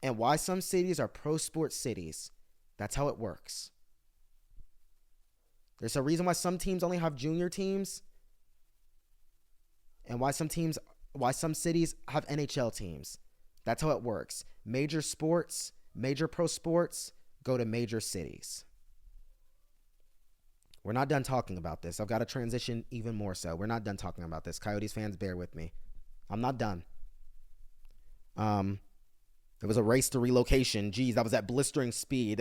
and why some cities are pro sports cities. That's how it works. There's a reason why some teams only have junior teams and why some cities have NHL teams. That's how it works. Major sports, major pro sports go to major cities. We're not done talking about this. I've got to transition even more so. We're not done talking about this. Coyotes fans, bear with me. I'm not done. There was a race to relocation. Geez, that was at blistering speed.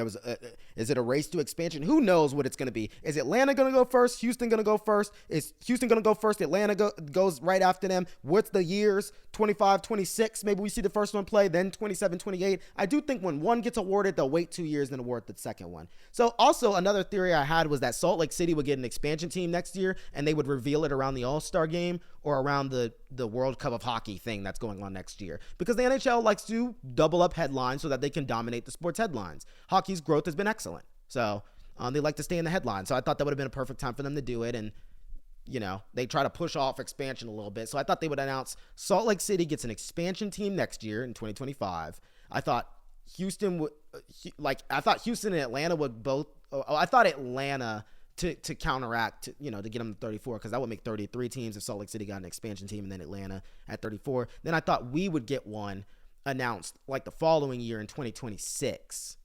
Is it a race to expansion? Who knows what it's going to be? Is Atlanta going to go first? Houston going to go first? Is Houston going to go first? Atlanta goes right after them. What's the years? 25, 26. Maybe we see the first one play, then 27, 28. I do think when one gets awarded, they'll wait 2 years and award the second one. So also another theory I had was that Salt Lake City would get an expansion team next year and they would reveal it around the All-Star game or around the World Cup of Hockey thing that's going on next year. Because the NHL likes to double up headlines so that they can dominate the sports headlines. Hockey's growth has been excellent. So they like to stay in the headlines. So I thought that would have been a perfect time for them to do it. And, you know, they try to push off expansion a little bit. So I thought they would announce Salt Lake City gets an expansion team next year in 2025. I thought Houston and Atlanta would both. I thought Atlanta to counteract, to get them to 34, because that would make 33 teams if Salt Lake City got an expansion team and then Atlanta at 34. Then I thought we would get one announced like the following year in 2026.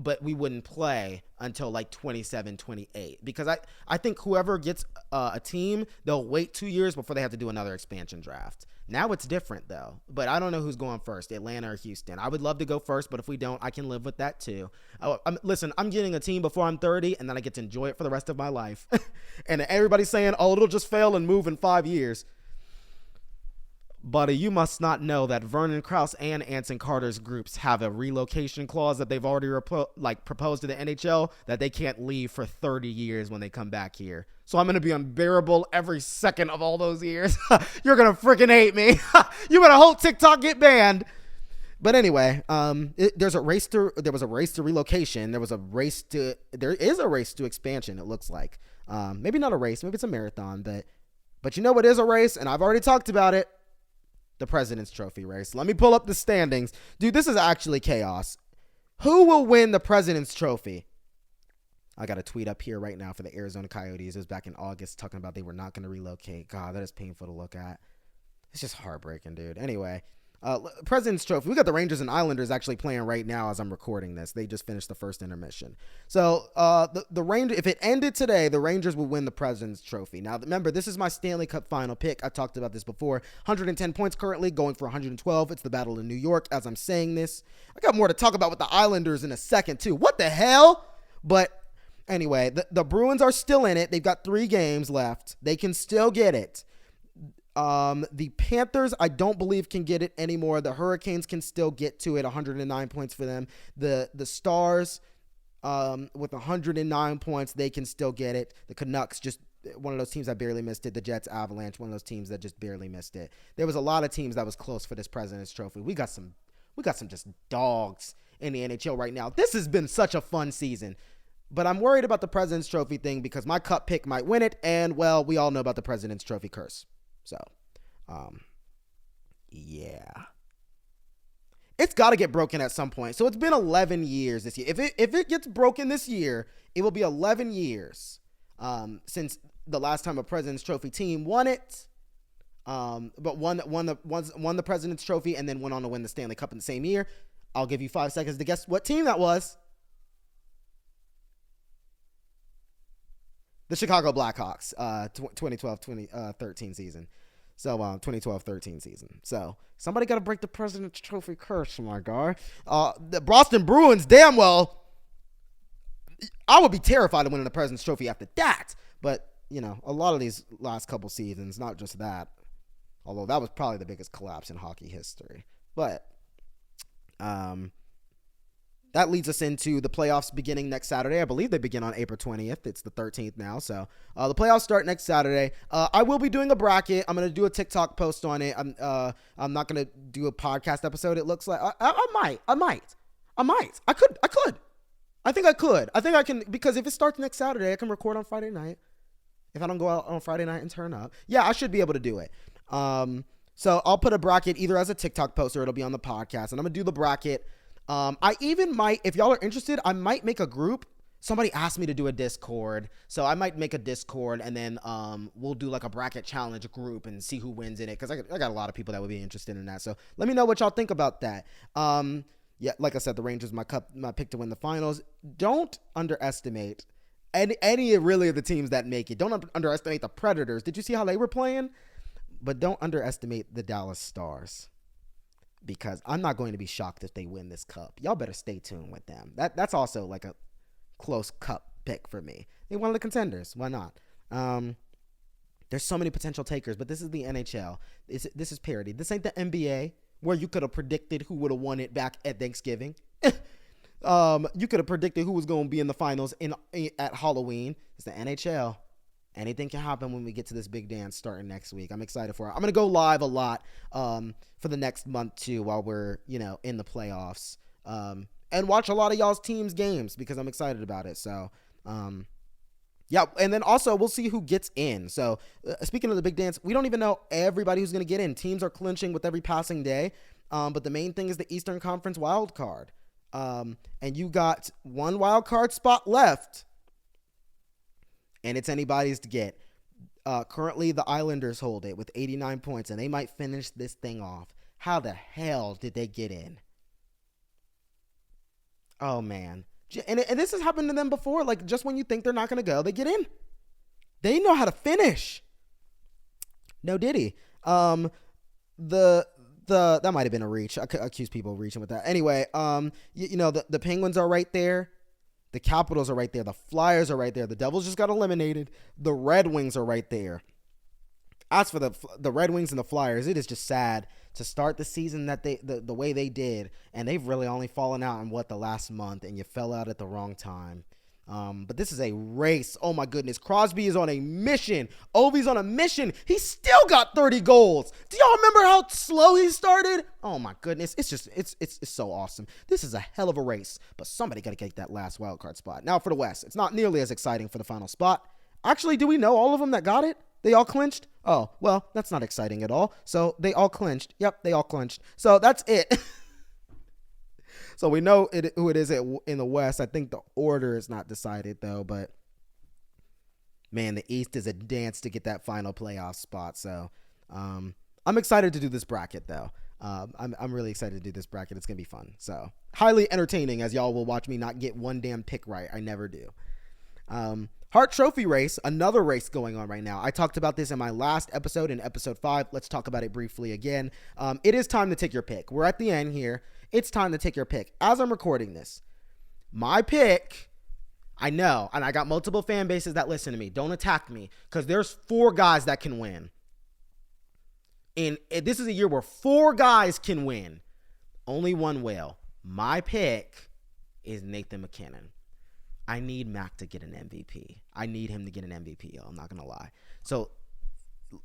But we wouldn't play until like 27, 28. Because I think whoever gets a team, they'll wait 2 years before they have to do another expansion draft. Now it's different, though. But I don't know who's going first, Atlanta or Houston. I would love to go first, but if we don't, I can live with that, too. Listen, I'm getting a team before I'm 30, and then I get to enjoy it for the rest of my life. And everybody's saying, oh, it'll just fail and move in 5 years. Buddy, you must not know that Vernon Krause and Anson Carter's groups have a relocation clause that they've already proposed to the NHL that they can't leave for 30 years when they come back here. So I'm going to be unbearable every second of all those years. You're going to freaking hate me. You better hope TikTok get banned. But anyway, there was a race to relocation. There is a race to expansion, it looks like. Maybe not a race. Maybe it's a marathon. But you know what is a race? And I've already talked about it. The President's Trophy race. Let me pull up the standings. Dude, this is actually chaos. Who will win the President's Trophy? I got a tweet up here right now for the Arizona Coyotes. It was back in August talking about they were not going to relocate. God, that is painful to look at. It's just heartbreaking, dude. Anyway, President's Trophy. We got the Rangers and Islanders actually playing right now as I'm recording this. They just finished the first intermission. So the Rangers, if it ended today, the Rangers would win the President's Trophy. Now, remember, this is my Stanley Cup final pick. I talked about this before. 110 points currently, going for 112. It's the Battle of New York as I'm saying this. I got more to talk about with the Islanders in a second, too. What the hell? But anyway, the Bruins are still in it. They've got 3 games left. They can still get it. The Panthers, I don't believe, can get it anymore. The Hurricanes can still get to it. 109 points for them. The Stars, with 109 points, they can still get it. The Canucks, just one of those teams that barely missed it. The Jets, Avalanche, one of those teams that just barely missed it. There was a lot of teams that was close for this President's Trophy. We got some just dogs in the NHL right now. This has been such a fun season. But I'm worried about the President's Trophy thing because my cup pick might win it. And, well, we all know about the President's Trophy curse. So, yeah. It's got to get broken at some point. So it's been 11 years this year. If it gets broken this year, it will be 11 years since the last time a President's Trophy team won it. But won the President's Trophy and then went on to win the Stanley Cup in the same year. I'll give you 5 seconds to guess what team that was. The Chicago Blackhawks, 2012-13 season. So, 2012-13 season. So, somebody got to break the President's Trophy curse, my guy. The Boston Bruins, damn well, I would be terrified of winning the President's Trophy after that. But, a lot of these last couple seasons, not just that. Although that was probably the biggest collapse in hockey history. But, that leads us into the playoffs beginning next Saturday. I believe they begin on April 20th. It's the 13th now. So the playoffs start next Saturday. I will be doing a bracket. I'm going to do a TikTok post on it. I'm not going to do a podcast episode. It looks like I might. I could. I think I could. I think I can, because if it starts next Saturday, I can record on Friday night. If I don't go out on Friday night and turn up. Yeah, I should be able to do it. So I'll put a bracket either as a TikTok post or it'll be on the podcast, and I'm gonna do the bracket. I even might, if y'all are interested, I might make a group. Somebody asked me to do a Discord, so I might make a Discord, and then we'll do like a bracket challenge group and see who wins in it, because I got a lot of people that would be interested in that. So let me know what y'all think about that. Yeah, like I said, the Rangers, my pick to win the finals. Don't underestimate any really of the teams that make it. Don't underestimate the Predators. Did you see how they were playing? But don't underestimate the Dallas Stars, because I'm not going to be shocked if they win this cup. Y'all better stay tuned with them. That's also like a close cup pick for me. They're one of the contenders. Why not? There's so many potential takers, but this is the NHL. This is parody. This ain't the NBA where you could have predicted who would have won it back at Thanksgiving. You could have predicted who was going to be in the finals at Halloween. It's the NHL. Anything can happen when we get to this big dance starting next week. I'm excited for it. I'm going to go live a lot for the next month too, while we're, in the playoffs. And watch a lot of y'all's teams' games because I'm excited about it. So, yeah. And then also we'll see who gets in. So speaking of the big dance, we don't even know everybody who's going to get in. Teams are clinching with every passing day. But the main thing is the Eastern Conference wild card. And you got one wild card spot left, and it's anybody's to get. Currently the Islanders hold it with 89 points, and they might finish this thing off. How the hell did they get in? Oh, man. And this has happened to them before. Like, just when you think they're not going to go, they get in. They know how to finish. No diddy. That might have been a reach. I could accuse people of reaching with that. Anyway, the Penguins are right there. The Capitals are right there. The Flyers are right there. The Devils just got eliminated. The Red Wings are right there. As for the Red Wings and the Flyers, it is just sad to start the season that the way they did, and they've really only fallen out in the last month, and you fell out at the wrong time. But this is a race. Oh my goodness. Crosby is on a mission. Ovi's on a mission. He still got 30 goals. Do y'all remember how slow he started? Oh my goodness. It's so awesome. This is a hell of a race, but somebody got to get that last wild card spot. Now for the West, it's not nearly as exciting for the final spot. Actually, do we know all of them that got it? They all clinched? Oh, well, that's not exciting at all. So they all clinched. Yep, they all clinched. So that's it. So we know who it is in the West. I think the order is not decided, though. But, man, the East is a dance to get that final playoff spot. So I'm excited to do this bracket, though. I'm really excited to do this bracket. It's going to be fun. So highly entertaining, as y'all will watch me not get one damn pick right. I never do. Hart Trophy race, another race going on right now. I talked about this in my last episode, in episode 5. Let's talk about it briefly again. It is time to take your pick. We're at the end here. It's time to take your pick. As I'm recording this, my pick, I know, and I got multiple fan bases that listen to me. Don't attack me, because there's 4 guys that can win. And this is a year where 4 guys can win. Only one will. My pick is Nathan McKinnon. I need Mac to get an MVP. I need him to get an MVP. I'm not going to lie. So,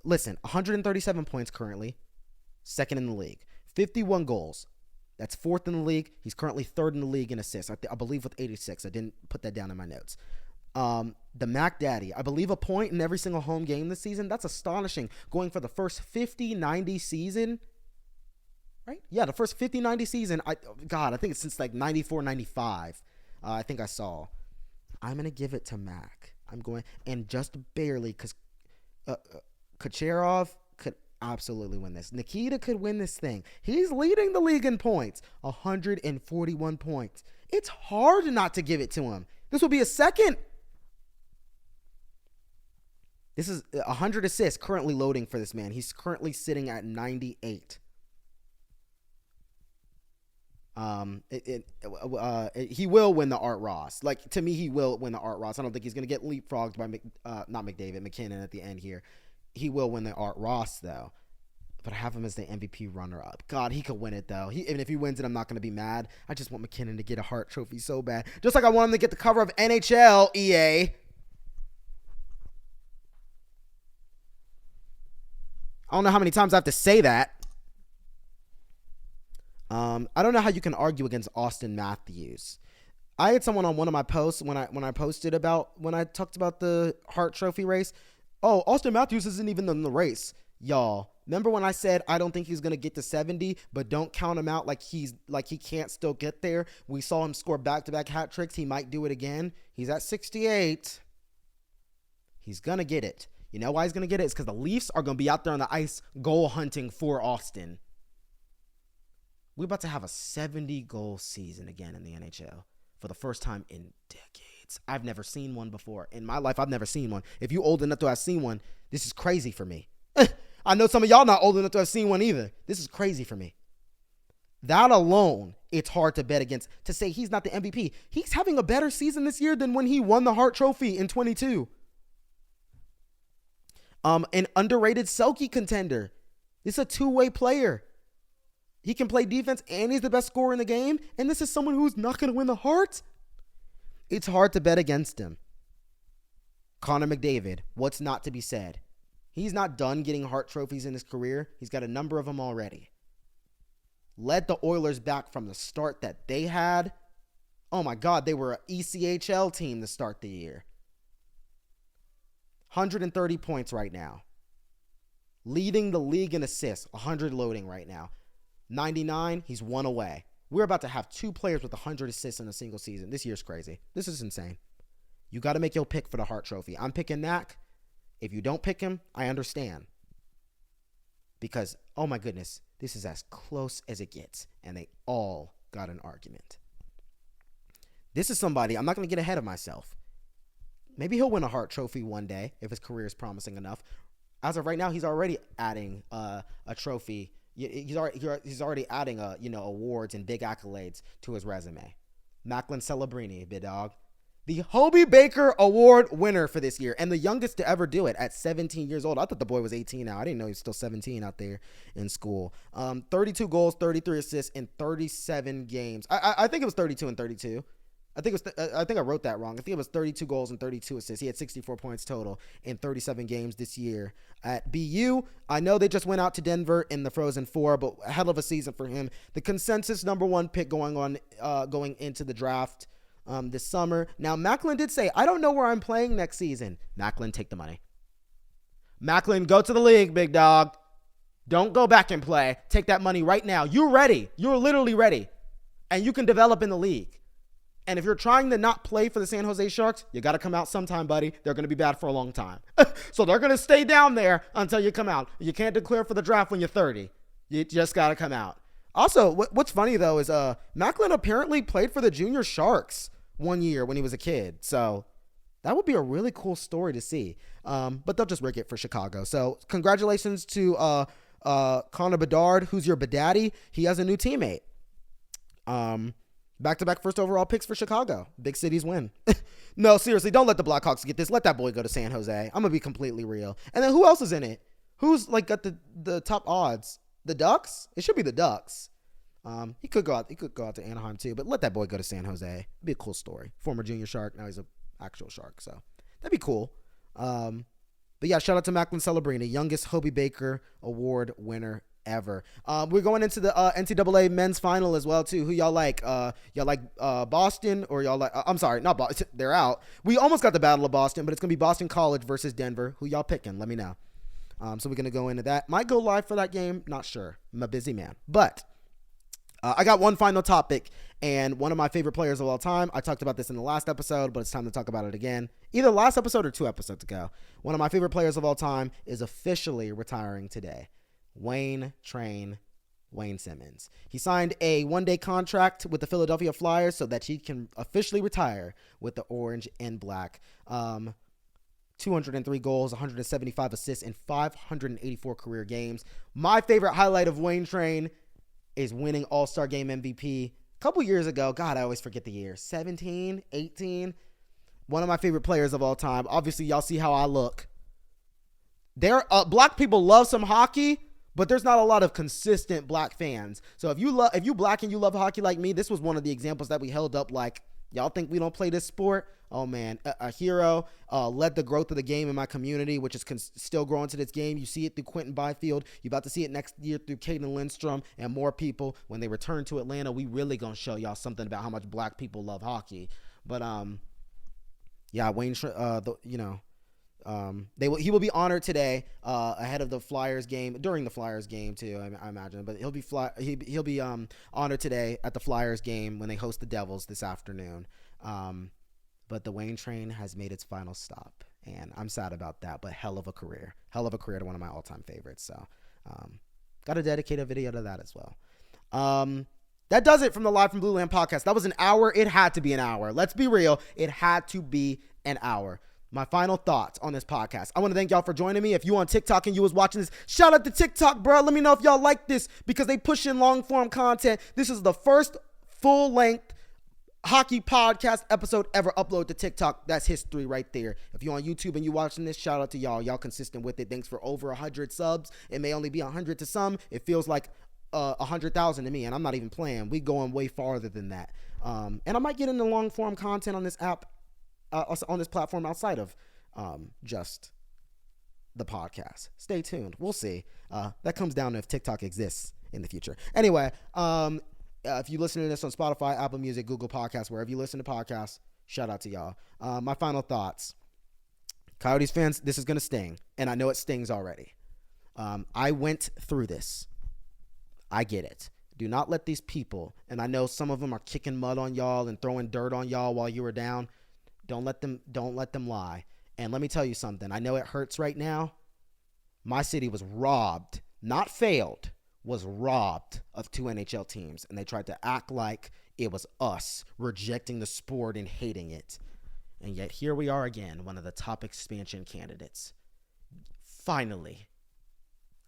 listen, 137 points currently, second in the league. 51 goals. That's 4th in the league. He's currently 3rd in the league in assists, I believe with 86. I didn't put that down in my notes. The Mac Daddy, I believe a point in every single home game this season. That's astonishing. Going for the first 50-90 season. Right? Yeah, the first 50-90 season. I think it's since like 94-95. I think I saw. I'm going to give it to Mac. And just barely, because Kucherov could absolutely win this. Nikita could win this thing. He's leading the league in points, 141 points. It's hard not to give it to him. This will be a second. This is 100 assists currently loading for this man. He's currently sitting at 98. He will win the Art Ross. Like, to me, he will win the Art Ross. I don't think he's going to get leapfrogged by McKinnon at the end here. He will win the Art Ross, though. But I have him as the MVP runner-up. God, he could win it, though. Even if he wins it, I'm not going to be mad. I just want McKinnon to get a Hart Trophy so bad. Just like I want him to get the cover of NHL, EA. I don't know how many times I have to say that. I don't know how you can argue against Austin Matthews. I had someone on one of my posts when I talked about the Hart Trophy race. Oh, Austin Matthews isn't even in the race. Y'all, remember when I said I don't think he's going to get to 70, but don't count him out like he can't still get there? We saw him score back-to-back hat tricks. He might do it again. He's at 68. He's going to get it. You know why he's going to get it? It's because the Leafs are going to be out there on the ice goal hunting for Austin. We're about to have a 70-goal season again in the NHL for the first time in decades. I've never seen one before. In my life, I've never seen one. If you're old enough to have seen one, this is crazy for me. I know some of y'all not old enough to have seen one either. This is crazy for me. That alone, it's hard to bet against. To say he's not the MVP. He's having a better season this year than when he won the Hart Trophy in 22. An underrated Selke contender. This is a two-way player. He can play defense and he's the best scorer in the game. And this is someone who's not going to win the Hart. It's hard to bet against him. Connor McDavid, what's not to be said? He's not done getting Hart trophies in his career. He's got a number of them already. Led the Oilers back from the start that they had. Oh my God, they were an ECHL team to start the year. 130 points right now. Leading the league in assists, 100 loading right now. 99, he's one away. We're about to have two players with 100 assists in a single season. This year's crazy. This is insane. You got to make your pick for the Hart Trophy. I'm picking Knack. If you don't pick him, I understand. Because, oh my goodness, this is as close as it gets. And they all got an argument. This is somebody, I'm not going to get ahead of myself. Maybe he'll win a Hart Trophy one day if his career is promising enough. As of right now, he's already adding a trophy. He's already adding awards and big accolades to his resume. Macklin Celebrini, big dog. The Hobey Baker Award winner for this year and the youngest to ever do it at 17 years old. I thought the boy was 18 now. I didn't know he was still 17 out there in school. 32 goals, 33 assists in 37 games. I think it was 32 and 32. I think I wrote that wrong. I think it was 32 goals and 32 assists. He had 64 points total in 37 games this year at BU. I know they just went out to Denver in the Frozen Four, but a hell of a season for him. The consensus number one pick going into the draft this summer. Now, Macklin did say, I don't know where I'm playing next season. Macklin, take the money. Macklin, go to the league, big dog. Don't go back and play. Take that money right now. You're ready. You're literally ready. And you can develop in the league. And if you're trying to not play for the San Jose Sharks, you got to come out sometime, buddy. They're going to be bad for a long time. So they're going to stay down there until you come out. You can't declare for the draft when you're 30. You just got to come out. Also, what's funny, though, is Macklin apparently played for the Junior Sharks one year when he was a kid. So that would be a really cool story to see. But they'll just rig it for Chicago. So congratulations to Connor Bedard, who's your bedaddy. He has a new teammate. Back-to-back first overall picks for Chicago. Big cities win. No, seriously, don't let the Blackhawks get this. Let that boy go to San Jose. I'm going to be completely real. And then who else is in it? Who's got the top odds? The Ducks? It should be the Ducks. He could go out to Anaheim too, but let that boy go to San Jose. It'd be a cool story. Former junior Shark, now he's an actual Shark, so that'd be cool. But yeah, shout out to Macklin Celebrini, youngest Hobey Baker Award winner ever. We're going into the NCAA men's final as well too. Who y'all like? Y'all like Boston or y'all like? I'm sorry, not Boston. They're out. We almost got the Battle of Boston, but it's gonna be Boston College versus Denver. Who y'all picking? Let me know. So we're gonna go into that. Might go live for that game. Not sure. I'm a busy man, but. I got one final topic, and one of my favorite players of all time. I talked about this in the last episode, but it's time to talk about it again. Either last episode or 2 episodes ago. One of my favorite players of all time is officially retiring today. Wayne Simmonds. He signed a 1-day contract with the Philadelphia Flyers so that he can officially retire with the orange and black. 203 goals, 175 assists in 584 career games. My favorite highlight of Wayne Train is winning All-Star Game MVP a couple years ago. God, I always forget the year. 17, 18. One of my favorite players of all time. Obviously, y'all see how I look. Black people love some hockey, but there's not a lot of consistent black fans. So if you black and you love hockey like me, this was one of the examples that we held up like, y'all think we don't play this sport? Oh, man, a hero, led the growth of the game in my community, which is still growing to this game. You see it through Quentin Byfield. You're about to see it next year through Caden Lindstrom and more people. When they return to Atlanta, we really going to show y'all something about how much black people love hockey. But, yeah, Wayne, He will be honored today ahead of the Flyers game, during the Flyers game too, I imagine. But he'll be honored today at the Flyers game when they host the Devils this afternoon. But the Wayne train has made its final stop, and I'm sad about that. But hell of a career to one of my all-time favorites. So, got to dedicate a video to that as well. That does it from the Live from Blueland podcast. That was an hour. It had to be an hour. Let's be real. It had to be an hour. My final thoughts on this podcast. I want to thank y'all for joining me. If you on TikTok and you was watching this, shout out to TikTok, bro. Let me know if y'all like this because they push in long form content. This is the first full length hockey podcast episode ever uploaded to TikTok. That's history right there. If you're on YouTube and you watching this, shout out to y'all. Y'all consistent with it. Thanks for over 100 subs. It may only be 100 to some. It feels like 100,000 to me, and I'm not even playing. We going way farther than that. And I might get into long form content on this app. On this platform outside of just the podcast. Stay tuned. We'll see. That comes down to if TikTok exists in the future. Anyway, if you listen to this on Spotify, Apple Music, Google Podcasts, wherever you listen to podcasts, shout out to y'all. My final thoughts. Coyotes fans, this is going to sting, and I know it stings already. I went through this. I get it. Do not let these people, and I know some of them are kicking mud on y'all and throwing dirt on y'all while you were down. Don't let them lie. And let me tell you something. I know it hurts right now. My city was robbed, not failed, was robbed of 2 NHL teams. And they tried to act like it was us rejecting the sport and hating it. And yet here we are again, one of the top expansion candidates. Finally,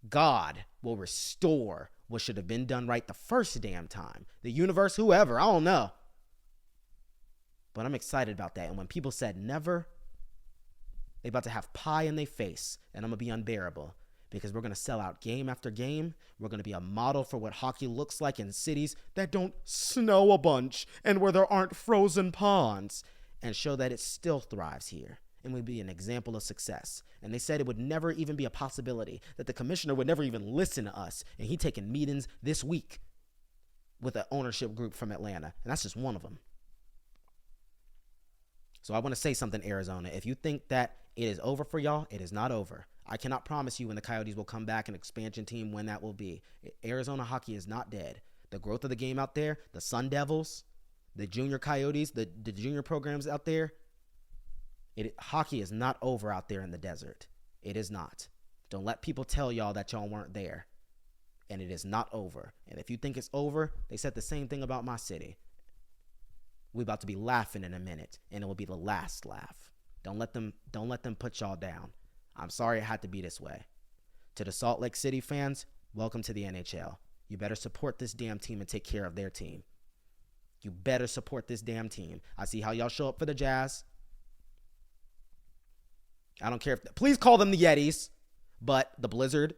God will restore what should have been done right the first damn time. The universe, whoever, I don't know. But I'm excited about that. And when people said never, they about to have pie in their face. And I'm going to be unbearable because we're going to sell out game after game. We're going to be a model for what hockey looks like in cities that don't snow a bunch and where there aren't frozen ponds, and show that it still thrives here. And would be an example of success. And they said it would never even be a possibility, that the commissioner would never even listen to us. And he taking meetings this week with an ownership group from Atlanta. And that's just one of them. So I want to say something, Arizona. If you think that it is over for y'all, it is not over. I cannot promise you when the Coyotes will come back, an expansion team, when that will be. Arizona hockey is not dead. The growth of the game out there, the Sun Devils, the junior Coyotes, the junior programs out there, hockey is not over out there in the desert. It is not. Don't let people tell y'all that y'all weren't there. And it is not over. And if you think it's over, they said the same thing about my city. We about to be laughing in a minute, and it will be the last laugh. Don't let them put y'all down. I'm sorry it had to be this way. To the Salt Lake City fans, welcome to the NHL. You better support this damn team and take care of their team. You better support this damn team. I see how y'all show up for the Jazz. I don't care if please call them the Yetis, but the Blizzard,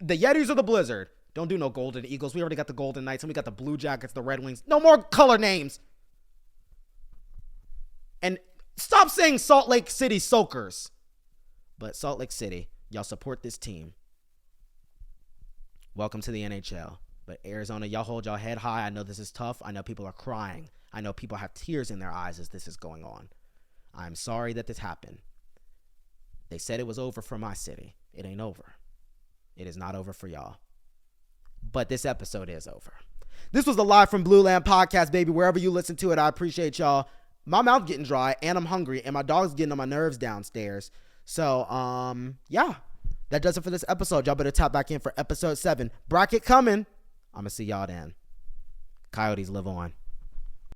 the Yetis or the Blizzard. Don't do no Golden Eagles. We already got the Golden Knights and we got the Blue Jackets, the Red Wings. No more color names. And stop saying Salt Lake City Soakers. But Salt Lake City, y'all support this team. Welcome to the NHL. But Arizona, y'all hold y'all head high. I know this is tough. I know people are crying. I know people have tears in their eyes as this is going on. I'm sorry that this happened. They said it was over for my city. It ain't over. It is not over for y'all. But this episode is over. This was the Live from Blueland podcast, baby. Wherever you listen to it, I appreciate y'all. My mouth getting dry, and I'm hungry, and my dog's getting on my nerves downstairs. So, yeah. That does it for this episode. Y'all better tap back in for episode 7. Bracket coming. I'm going to see y'all then. Coyotes live on.